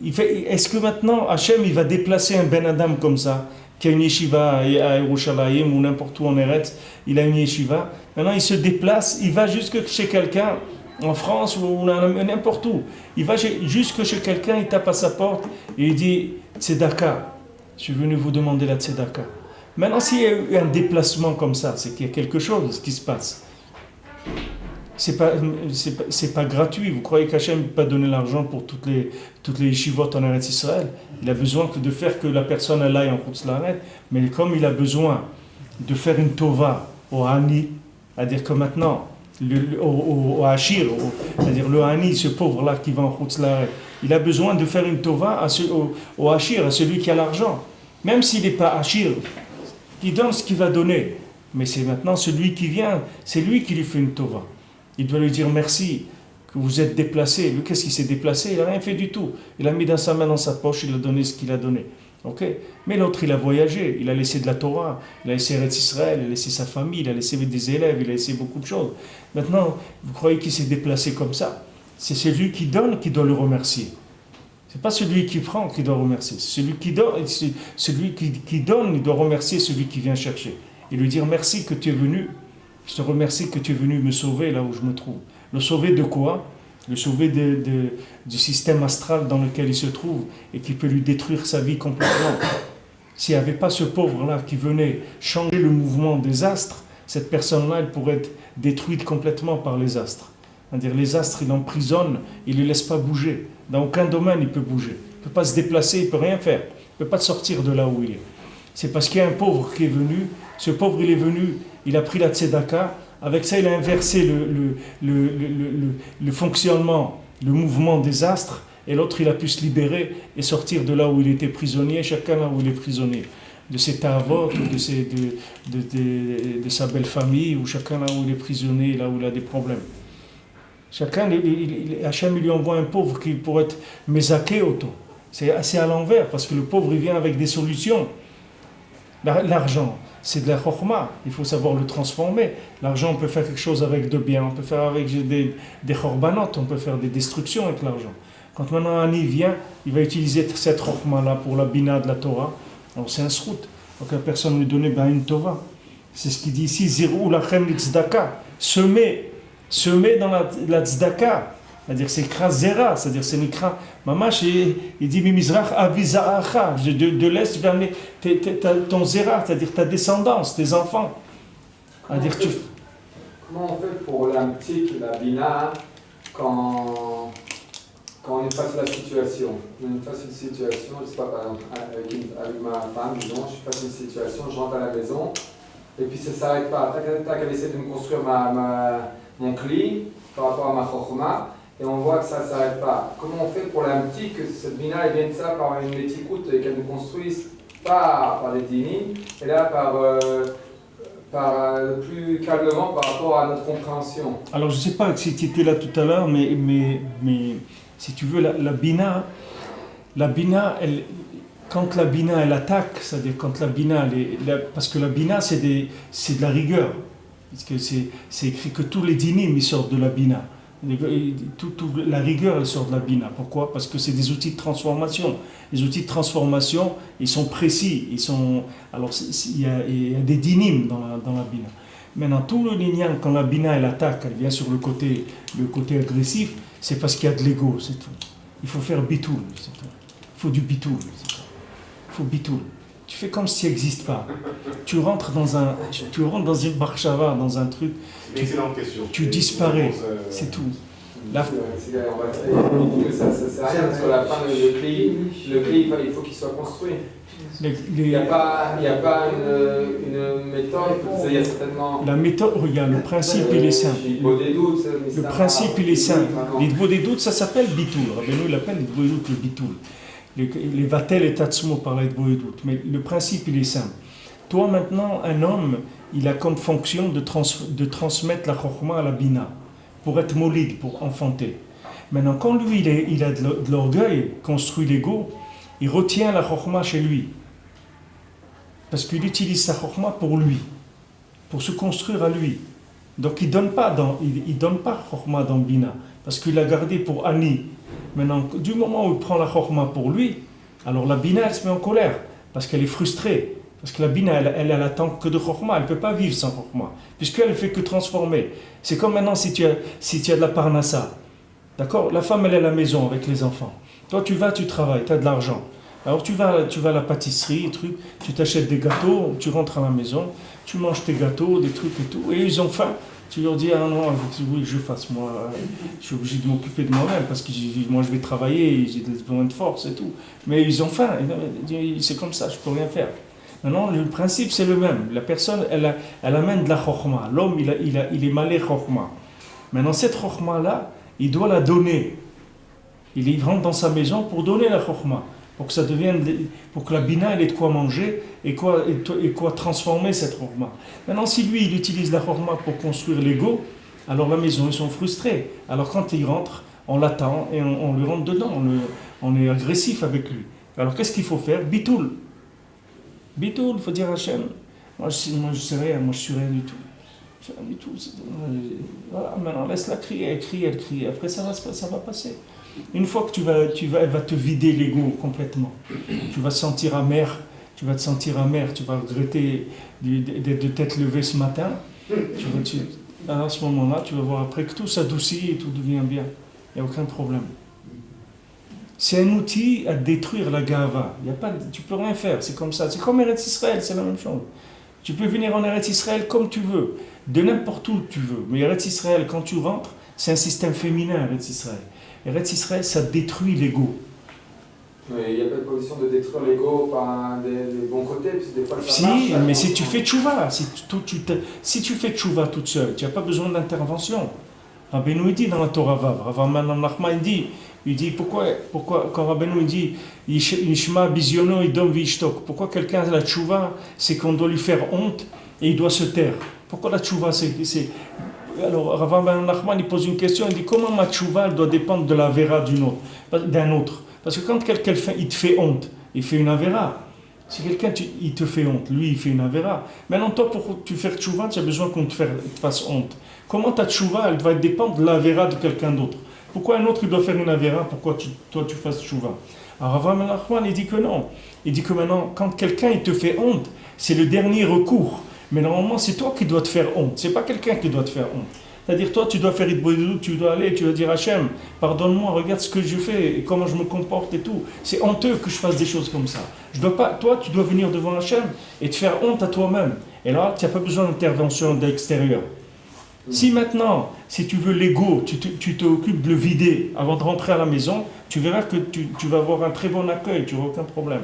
Est-ce que maintenant Hachem il va déplacer un Ben Adam comme ça, qui a une yeshiva à Yerushalayim ou n'importe où en Eretz, il a une yeshiva, maintenant il se déplace, il va jusque chez quelqu'un en France ou n'importe où, il va jusque chez quelqu'un, il tape à sa porte et il dit Tzedaka, je suis venu vous demander la Tzedaka. Maintenant s'il y a eu un déplacement comme ça, c'est qu'il y a quelque chose qui se passe. C'est pas gratuit. Vous croyez qu'Hachem ne peut pas donner l'argent pour toutes les yeshivot en Eretz Israël? Il a besoin de faire que la personne elle aille en Chutz Laaretz, mais comme il a besoin de faire une tova au Hani, c'est-à-dire que maintenant, au Hachir, c'est-à-dire le Hani, ce pauvre-là qui va en Chutz Laaretz, il a besoin de faire une tova au Hachir, à celui qui a l'argent. Même s'il n'est pas Hachir, il donne ce qu'il va donner. Mais c'est maintenant celui qui vient, c'est lui qui lui fait une tova. Il doit lui dire merci, que vous êtes déplacé. Lui, qu'est-ce qu'il s'est déplacé? Il n'a rien fait du tout. Il a mis sa main dans sa poche, il a donné ce qu'il a donné. Okay? Mais l'autre, il a voyagé, il a laissé de la Torah, il a laissé Eretz Israël, il a laissé sa famille, il a laissé des élèves, il a laissé beaucoup de choses. Maintenant, vous croyez qu'il s'est déplacé comme ça? C'est celui qui donne qui doit le remercier. Ce n'est pas celui qui prend qui doit remercier. Celui qui donne, il doit remercier celui qui vient chercher. Et lui dire merci que tu es venu. Je te remercie que tu es venu me sauver là où je me trouve. Le sauver de quoi? Le sauver du système astral dans lequel il se trouve et qui peut lui détruire sa vie complètement. S'il n'y avait pas ce pauvre-là qui venait changer le mouvement des astres, cette personne-là, elle pourrait être détruite complètement par les astres. C'est-à-dire les astres, ils l'emprisonnent, ils ne le laissent pas bouger. Dans aucun domaine, il peut bouger. Il ne peut pas se déplacer, il ne peut rien faire. Il ne peut pas sortir de là où il est. C'est parce qu'il y a un pauvre qui est venu. Ce pauvre, il est venu, il a pris la tzedaka. Avec ça, il a inversé le fonctionnement, le mouvement des astres. Et l'autre, il a pu se libérer et sortir de là où il était prisonnier, chacun là où il est prisonnier. De ses ta'avot, de sa belle famille, ou chacun là où il est prisonnier, là où il a des problèmes. Chacun, Hachem lui envoie un pauvre qui pourrait être mezaké auto. C'est assez à l'envers, parce que le pauvre, il vient avec des solutions. L'argent, c'est de la chokhma. Il faut savoir le transformer. L'argent, on peut faire quelque chose avec de bien. On peut faire avec des korbanot. On peut faire des destructions avec l'argent. Quand maintenant un ani vient, il va utiliser cette chokhma-là pour la bina de la Torah. Alors c'est un srout. Donc la personne lui donne une tova. C'est ce qu'il dit ici. Zirou lachem tzedaka. Semer dans la tzedaka. C'est-à-dire c'est kra zera. C'est-à-dire c'est nikra. Mamash, il dit mimizrach avizaacha. De l'est vers ton zera. C'est-à-dire ta descendance, tes enfants. Comment on fait pour l'amtik, la bina, quand on est face à la situation? On est face à une situation, je ne sais pas, par exemple, avec ma femme, disons, je suis face à une situation, je rentre à la maison, et puis ça ne s'arrête pas. Tac, elle essaie de me construire mon cli par rapport à ma chokhma, et on voit que ça ne s'arrête pas. Comment on fait pour l'amtik, que cette bina, elle vienne de ça par une métikoute, et qu'elle nous construise pas par des dinim, et là par plus calmement par rapport à notre compréhension. Alors je ne sais pas si tu étais là tout à l'heure, mais si tu veux, la bina, quand la bina elle attaque, c'est-à-dire quand la bina, parce que la bina c'est de la rigueur, parce que c'est écrit que tous les dinim ils sortent de la bina. La rigueur elle sort de la bina. Pourquoi? Parce que c'est des outils de transformation. Les outils de transformation, ils sont précis. Alors il y a des dinim dans la bina. Maintenant, tout le lignan, quand la bina elle attaque, elle vient sur le côté agressif, c'est parce qu'il y a de l'ego, c'est tout. Il faut faire bitoul, c'est tout. Il faut du bitoul, c'est tout. Il faut bitoul. Tu fais comme s'il n'existe pas. Tu rentres dans une marchava, dans un truc. C'est une excellente question. Tu disparais, c'est tout. Ça sert à rien parce que la fin, le cli, il faut qu'il soit construit. Il n'y a pas une méthode, il y a certainement... La méthode, regarde, le principe il est simple. Le principe il est simple. L'idbo des doutes, ça s'appelle bitoul. Rabbeinu il appelle l'idbo des doutes le bitoul. Les vatel et tatsmo par l'idbo des doutes. Mais le principe il est simple. Toi maintenant, un homme, il a comme fonction de transmettre la chokhma à la bina, pour être molide, pour enfanter. Maintenant, quand lui il a de l'orgueil, construit l'ego, il retient la chokhma chez lui. Parce qu'il utilise sa chokhma pour lui, pour se construire à lui. Donc il ne donne pas chokhma dans bina, parce qu'il l'a gardé pour Ani. Maintenant, du moment où il prend la chokhma pour lui, alors la bina elle se met en colère, parce qu'elle est frustrée. Parce que la bina, elle attend que de chokhma, elle ne peut pas vivre sans chokhma, puisqu'elle ne fait que transformer. C'est comme maintenant si tu as de la parnassa. D'accord? La femme, elle est à la maison avec les enfants. Toi, tu travailles, tu as de l'argent. Alors tu vas à la pâtisserie, tu t'achètes des gâteaux, tu rentres à la maison, tu manges tes gâteaux, des trucs et tout, et ils ont faim. Tu leur dis, ah non, oui, je fasse, moi, je suis obligé de m'occuper de moi-même, parce que moi je vais travailler, j'ai besoin de force et tout. Mais ils ont faim, c'est comme ça, je ne peux rien faire. Maintenant, le principe c'est le même. La personne, elle amène de la chokhma. L'homme, il est malé chokhma. Maintenant, cette chokhma-là, il doit la donner. Il rentre dans sa maison pour donner la chokhma. Pour que la bina elle ait de quoi manger et quoi transformer cette chokhma. Maintenant, si lui, il utilise la chokhma pour construire l'ego, alors la maison, ils sont frustrés. Alors quand il rentre, on l'attend et on lui rentre dedans. On est agressif avec lui. Alors qu'est-ce qu'il faut faire? Bitoul. Bitoul, il faut dire Hachem, moi je sais rien, moi je suis rien du tout. Je suis rien du tout. Voilà, maintenant laisse-la crier, elle crie, après ça va passer. Une fois que elle va te vider l'ego complètement. Tu vas te sentir amer, tu vas regretter de t'être levé ce matin. Alors à ce moment-là, tu vas voir après que tout s'adoucit et tout devient bien. Il n'y a aucun problème. C'est un outil à détruire la gava. Tu peux rien faire, c'est comme ça. C'est comme Eretz Israël, c'est la même chose. Tu peux venir en Eretz Israël comme tu veux, de n'importe où tu veux. Mais Eretz Israël, quand tu rentres, c'est un système féminin, Eretz Israël. Eretz Israël, ça détruit l'ego. Mais il n'y a pas de position de détruire l'ego par des bons côtés, parce que des fois ça marche. Si, mais si tu fais tchouva, si tu fais tchouva toute seule, tu n'as pas besoin d'intervention. Rabbeinu dit dans la Torah Vav, Rav Nachman il dit pourquoi quand Rabbeinu dit Yishma biziono idom vishtok, pourquoi quelqu'un a la tchouva, c'est qu'on doit lui faire honte et il doit se taire. Pourquoi la tchouva c'est... Alors Rav Nachman il pose une question, il dit comment ma tchouva doit dépendre de la vera d'un autre. Parce que quand quelqu'un il te fait honte, il fait une avéra. Si quelqu'un, il te fait honte, lui, il fait une avéra. Maintenant, toi, pour tu faire tchouva, tu as besoin qu'on te fasse honte. Comment ta tchouva, elle va dépendre de l'avéra de quelqu'un d'autre. Pourquoi un autre, il doit faire une avéra, pourquoi toi, tu fasses tchouva? Alors, Avraham al-Achman, il dit que non. Il dit que maintenant, quand quelqu'un, il te fait honte, c'est le dernier recours. Mais normalement, c'est toi qui dois te faire honte. C'est pas quelqu'un qui doit te faire honte. C'est-à-dire, toi, tu dois faire Idboïdou, tu dois aller, tu vas dire Hachem, pardonne-moi, regarde ce que je fais et comment je me comporte et tout. C'est honteux que je fasse des choses comme ça. Je dois pas, toi, tu dois venir devant Hachem et te faire honte à toi-même. Et là, tu n'as pas besoin d'intervention de l'extérieur. Si maintenant, si tu veux l'ego, tu t'occupes de le vider avant de rentrer à la maison, tu verras que tu vas avoir un très bon accueil, tu n'auras aucun problème.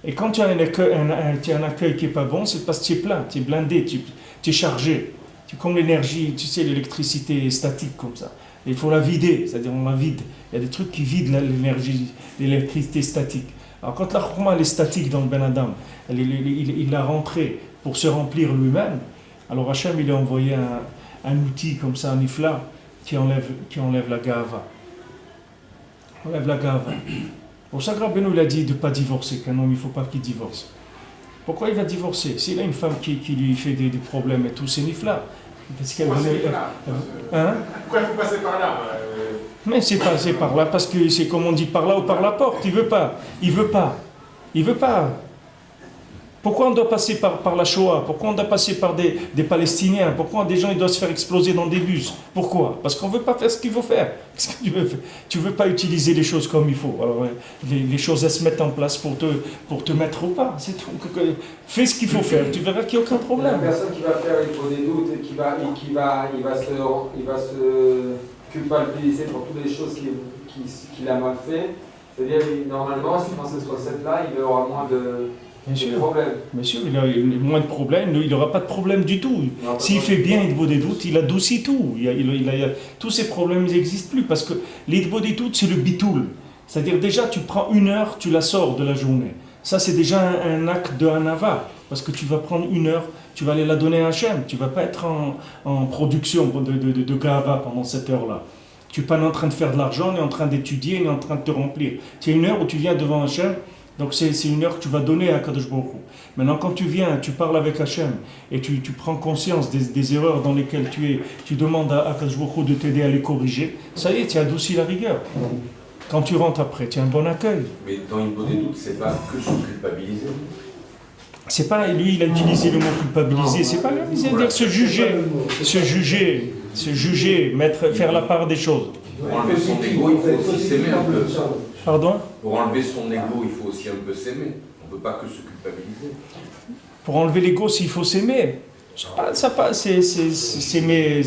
Et quand tu as un accueil qui n'est pas bon, c'est parce que tu es plein, tu es blindé, tu es chargé. C'est comme l'énergie, tu sais, l'électricité statique comme ça. Il faut la vider, c'est-à-dire on la vide. Il y a des trucs qui vident l'énergie, l'électricité statique. Alors quand la chokhma elle est statique dans le Ben Adam, il l'a rentrée pour se remplir lui-même, alors Hachem il a envoyé un outil comme ça, un ifla, qui enlève la gava. Enlève la gava. Pour ça que Rabbeinu il a dit de ne pas divorcer, qu'un homme il ne faut pas qu'il divorce. Pourquoi il va divorcer? S'il a une femme qui lui fait des problèmes et tout, c'est nifla. Parce qu'elle Pourquoi il faut passer par là? Mais c'est passé par là parce que c'est comme on dit par là ou par la porte. Il veut pas. Pourquoi on doit passer par la Shoah? Pourquoi on doit passer par des Palestiniens? Pourquoi des gens ils doivent se faire exploser dans des bus? Pourquoi? Parce qu'on ne veut pas faire ce qu'il faut faire. Qu'est-ce que tu veux pas utiliser les choses comme il faut. Alors les choses elles se mettent en place pour te mettre au pas. C'est tout. Fais ce qu'il faut faire. Tu verras qu'il n'y a aucun problème. La personne qui va faire des doutes et il va se culpabiliser pour toutes les choses qu'il a mal fait. C'est-à-dire normalement, dans cette recette-là, il aura moins de problèmes. Bien sûr, il a moins de problèmes, il n'aura pas de problème du tout. S'il fait bien l'idbo des doutes, il adoucit tout. Tous ces problèmes, ils n'existent plus parce que l'idbo des doutes, c'est le bitoul. C'est-à-dire déjà, tu prends 1 heure, tu la sors de la journée. Ça, c'est déjà un acte de hanava. Parce que tu vas prendre 1 heure, tu vas aller la donner à Hachem. Tu ne vas pas être en production de gava pendant cette heure-là. Tu n'es pas en train de faire de l'argent, ni en train d'étudier, ni en train de te remplir. C'est 1 heure où tu viens devant Hachem. Donc c'est 1 heure que tu vas donner à Kadosh Baruch Hu. Maintenant quand tu viens, tu parles avec Hachem et tu prends conscience des erreurs dans lesquelles tu es, tu demandes à Kadosh Baruch Hu de t'aider à les corriger, ça y est, tu as adouci la rigueur. Quand tu rentres après, tu as un bon accueil. Mais dans une bonne doute, c'est pas que se culpabiliser. C'est pas, lui il a utilisé le mot culpabiliser, c'est pas lui, c'est-à-dire se juger, faire la part des choses. Pour enlever son ego, il faut aussi s'aimer un peu. Pardon? Pour enlever son ego, il faut aussi un peu s'aimer. On ne peut pas que se culpabiliser. Pour enlever l'ego, s'il faut s'aimer. S'aimer,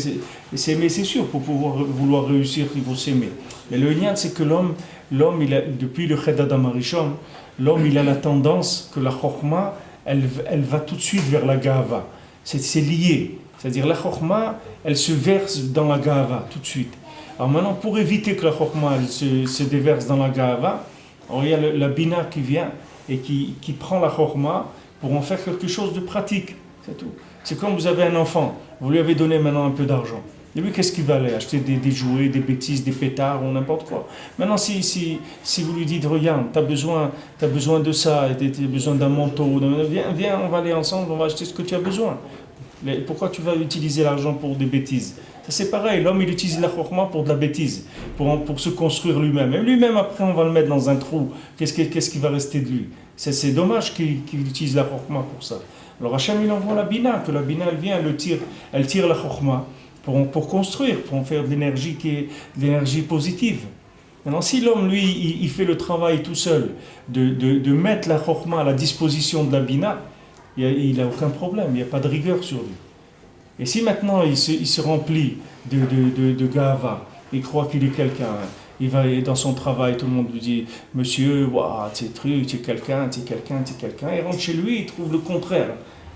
c'est sûr. Pour vouloir réussir, il faut s'aimer. Mais le lien, c'est que l'homme depuis le Ched Adam Arishon, l'homme, il a la tendance que la Chokhma, elle va tout de suite vers la Gava. C'est lié. C'est-à-dire la Chokhma, elle se verse dans la Gava tout de suite. Alors maintenant, pour éviter que la Chokhma se déverse dans la Gava, il y a la Bina qui vient et qui prend la Chokhma pour en faire quelque chose de pratique. C'est tout. C'est comme vous avez un enfant, vous lui avez donné maintenant un peu d'argent. Et lui, qu'est-ce qu'il va aller acheter? Des jouets, des bêtises, des pétards ou n'importe quoi. Maintenant, si vous lui dites, regarde, tu as besoin de ça, tu as besoin d'un manteau, viens, on va aller ensemble, on va acheter ce que tu as besoin. Pourquoi tu vas utiliser l'argent pour des bêtises? C'est pareil, l'homme il utilise la chokhma pour de la bêtise, pour se construire lui-même. Et lui-même après on va le mettre dans un trou, qu'est-ce qui va rester de lui? C'est dommage qu'il utilise la chokhma pour ça. Alors Hachem il envoie la bina, que la bina elle vient, elle tire la chokhma pour construire, pour en faire de l'énergie qui est de l'énergie positive. Maintenant si l'homme lui il fait le travail tout seul de mettre la chokhma à la disposition de la bina, il n'a aucun problème, il n'y a pas de rigueur sur lui. Et si maintenant il se remplit de gava, il croit qu'il est quelqu'un, il va dans son travail, tout le monde lui dit « Monsieur, wow, tu es quelqu'un, il rentre chez lui, il trouve le contraire.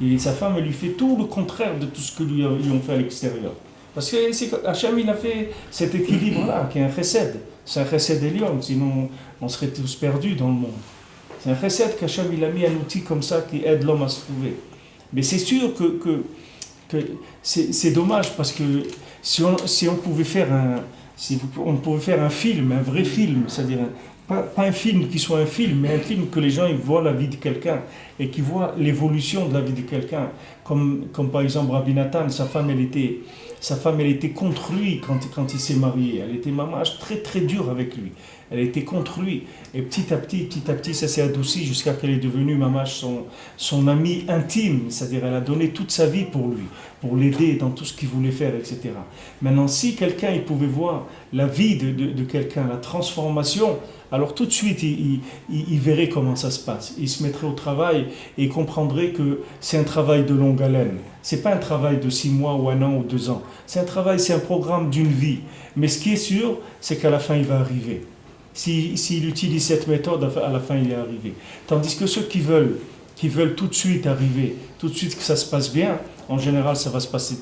Et sa femme elle lui fait tout le contraire de tout ce que lui ont fait à l'extérieur. Parce que Hachem il a fait cet équilibre-là, qui est un chesed. C'est un chesed Elion, sinon on serait tous perdus dans le monde. C'est un chesed qu'Hachem il a mis un outil comme ça qui aide l'homme à se trouver. Mais c'est sûr que c'est dommage parce que si on pouvait faire un film, un vrai film, c'est-à-dire pas un film qui soit un film, mais un film que les gens ils voient la vie de quelqu'un et qui voient l'évolution de la vie de quelqu'un. Comme par exemple Rabbi Nathan, sa femme elle était contre lui quand il s'est marié. Elle était mamache très très dure avec lui. Elle était contre lui. Et petit à petit, ça s'est adouci jusqu'à qu'elle est devenue mamache son amie intime. C'est-à-dire elle a donné toute sa vie pour lui, pour l'aider dans tout ce qu'il voulait faire, etc. Maintenant, si quelqu'un il pouvait voir la vie de quelqu'un, la transformation, alors tout de suite il verrait comment ça se passe. Il se mettrait au travail et il comprendrait que c'est un travail de longue haleine. C'est pas un travail de 6 mois ou 1 an ou 2 ans. C'est un programme d'une vie. Mais ce qui est sûr, c'est qu'à la fin il va arriver. S'il utilise cette méthode, à la fin il est arrivé. Tandis que ceux qui veulent tout de suite arriver, tout de suite que ça se passe bien, en général ça va se passer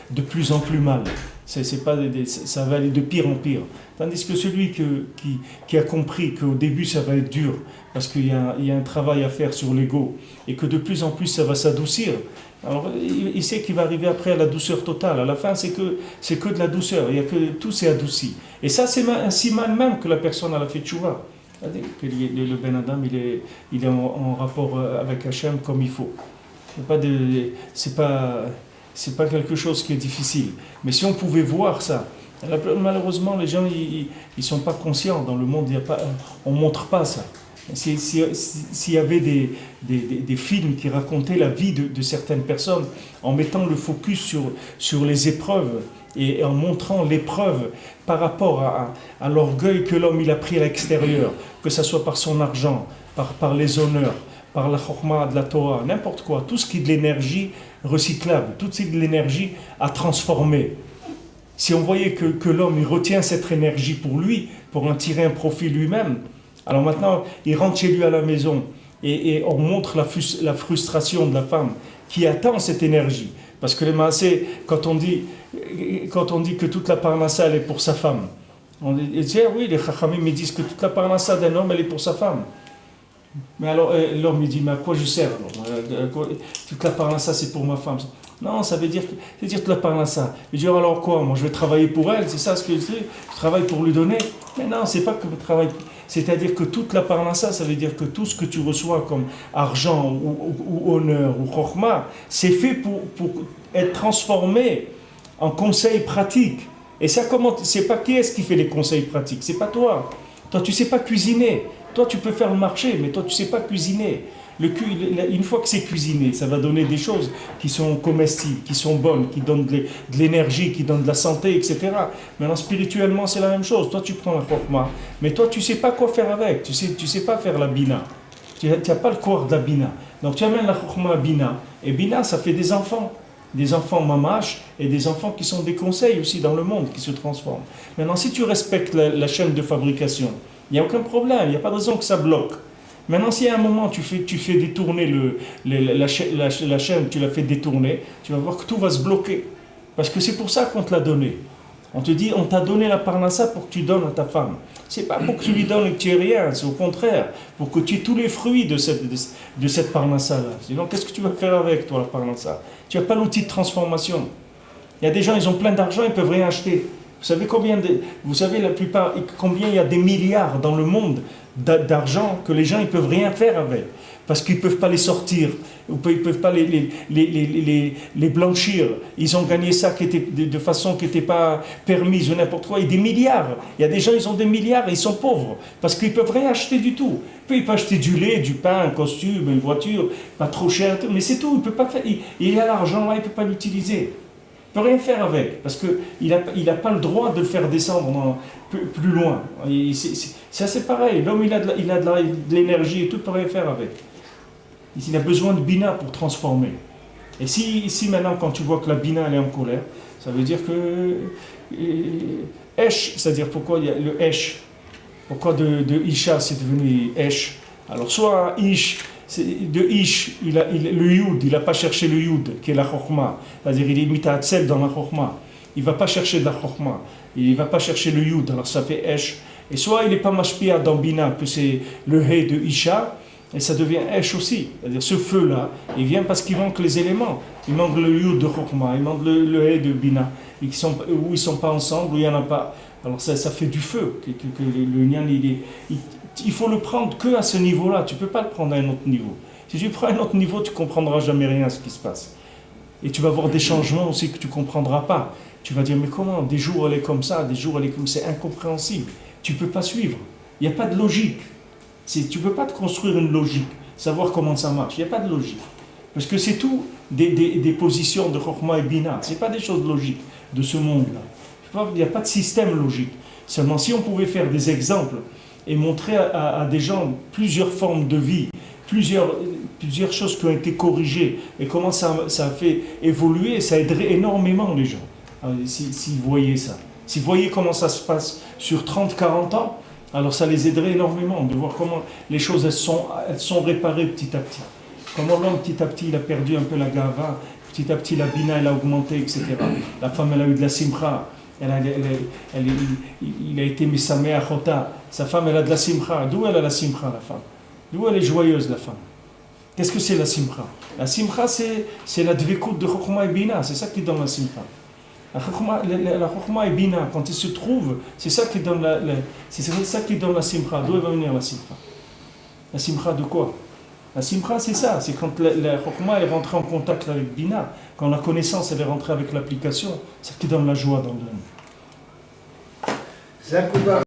de plus en plus mal. Ça va aller de pire en pire. Tandis que celui qui a compris qu'au début ça va être dur, parce qu'il y a un travail à faire sur l'ego, et que de plus en plus ça va s'adoucir, alors il sait qu'il va arriver après à la douceur totale. À la fin c'est que de la douceur, il y a que tout s'est adouci. Et ça c'est un siman même que la personne a fait tchouva. C'est-à-dire que le Ben Adam il est en rapport avec Hachem comme il faut. C'est pas quelque chose qui est difficile. Mais si on pouvait voir ça, malheureusement les gens ils sont pas conscients. Dans le monde on montre pas ça. S'il y avait des films qui racontaient la vie de certaines personnes en mettant le focus sur les épreuves et en montrant l'épreuve par rapport à l'orgueil que l'homme il a pris à l'extérieur, que ce soit par son argent, par les honneurs, par la chokma de la Torah, n'importe quoi, tout ce qui est de l'énergie recyclable, tout ce qui est de l'énergie à transformer. Si on voyait que l'homme il retient cette énergie pour lui, pour en tirer un profit lui-même, alors maintenant il rentre chez lui à la maison et on montre la frustration de la femme qui attend cette énergie. Parce que les maasés, quand on dit que toute la parnassa elle est pour sa femme, on dit oui, les chachamim me disent que toute la parnassa d'un homme elle est pour sa femme. Mais alors l'homme il dit mais à quoi je sers alors toute la parnassa c'est pour ma femme. Non, ça veut dire toute la parnassa. Je dis alors quoi, moi je vais travailler pour elle, c'est ça ce que je travaille pour lui donner. Mais non, c'est pas que je travaille. C'est-à-dire que toute la parnassa, ça veut dire que tout ce que tu reçois comme argent ou honneur ou chokhma, c'est fait pour être transformé en conseils pratiques. Et ça, c'est pas qui est-ce qui fait les conseils pratiques, c'est pas toi. Toi, tu sais pas cuisiner. Toi, tu peux faire le marché, mais toi, tu sais pas cuisiner. Une fois que c'est cuisiné, ça va donner des choses qui sont comestibles, qui sont bonnes, qui donnent de l'énergie, qui donnent de la santé, etc. Maintenant, spirituellement, c'est la même chose. Toi, tu prends la chokma, mais toi, tu sais pas quoi faire avec. Tu sais pas faire la bina. Tu n'as pas le corps de la bina. Donc, tu amènes la chokma à bina. Et bina, ça fait des enfants. Des enfants mamash et des enfants qui sont des conseils aussi dans le monde, qui se transforment. Maintenant, si tu respectes la chaîne de fabrication, il n'y a aucun problème. Il n'y a pas de raison que ça bloque. Maintenant, si à un moment tu fais détourner la chaîne, tu la fais détourner, tu vas voir que tout va se bloquer. Parce que c'est pour ça qu'on te l'a donné. On te dit, on t'a donné la parnassa pour que tu donnes à ta femme. C'est pas pour que tu lui donnes et que tu aies rien, c'est au contraire, pour que tu aies tous les fruits de cette parnassa-là. Sinon, qu'est-ce que tu vas faire avec, toi, la parnassa? Tu n'as pas l'outil de transformation. Il y a des gens, ils ont plein d'argent, ils ne peuvent rien acheter. Vous savez la plupart, combien il y a des milliards dans le monde d'argent que les gens ne peuvent rien faire avec, parce qu'ils ne peuvent pas les sortir, ou ils ne peuvent pas les blanchir. Ils ont gagné ça de façon qui n'était pas permise ou n'importe quoi. Et des milliards. Il y a des gens, ils ont des milliards et ils sont pauvres, parce qu'ils ne peuvent rien acheter du tout. Ils peuvent acheter du lait, du pain, un costume, une voiture, pas trop cher, mais c'est tout. Il peut pas faire. Il a l'argent là, il ne peut pas l'utiliser. Il ne peut rien faire avec, parce qu'il n'a pas le droit de le faire descendre plus loin. C'est assez pareil. L'homme, il a de l'énergie et tout, il ne peut rien faire avec. Il a besoin de bina pour transformer. Et si maintenant, quand tu vois que la bina elle est en colère, ça veut dire que Esh, c'est-à-dire pourquoi il y a le Esh, pourquoi de Isha c'est devenu Esh. Alors soit Ish, de Ish, le Yud, il n'a pas cherché le Yud, qui est la Chokhma. C'est-à-dire il est mis à Hatzel dans la Chokhma. Il ne va pas chercher de la Chokhma. Il ne va pas chercher le Yud, alors ça fait Esh. Et soit il n'est pas Mashpia dans Bina, que c'est le He de Isha, et ça devient Esh aussi. C'est-à-dire ce feu-là, il vient parce qu'il manque les éléments. Il manque le Yud de Chokhma, il manque le He de Bina, où ils ne sont pas ensemble, où il n'y en a pas. Alors ça fait du feu. Que le Nyan, il faut le prendre que à ce niveau-là. Tu ne peux pas le prendre à un autre niveau. Si tu prends à un autre niveau, tu ne comprendras jamais rien à ce qui se passe. Et tu vas voir des changements aussi que tu ne comprendras pas. Tu vas dire, mais comment? Des jours elle est comme ça, des jours elle est comme ça. C'est incompréhensible. Tu ne peux pas suivre. Il n'y a pas de logique. Tu ne peux pas te construire une logique, savoir comment ça marche. Il n'y a pas de logique. Parce que c'est tout des positions de Chokhmah et Bina. Ce n'est pas des choses logiques de ce monde-là. Il n'y a pas de système logique. Seulement, si on pouvait faire des exemples et montrer à des gens plusieurs formes de vie, plusieurs choses qui ont été corrigées et comment ça a fait évoluer, ça aiderait énormément les gens. Si vous voyez ça. Si vous voyez comment ça se passe sur 30-40 ans, alors ça les aiderait énormément de voir comment les choses elles sont réparées petit à petit. Comment l'homme petit à petit il a perdu un peu la gava, petit à petit la bina elle a augmenté, etc. La femme elle a eu de la simcha, il a été mesameh achota. Sa femme elle a de la simcha. D'où elle a la simcha la femme? D'où elle est joyeuse la femme? Qu'est-ce que c'est la simcha? La simcha c'est la dvekout de Chokhmah et Bina, c'est ça qui donne la simcha. La Chokhmah et Bina, quand ils se trouvent, c'est ça qui donne la simcha. D'où elle va venir la simcha? La simcha de quoi? La simcha c'est ça, c'est quand la Chokhmah est rentrée en contact avec Bina, quand la connaissance elle est rentrée avec l'application, c'est ça qui donne la joie dans l'homme.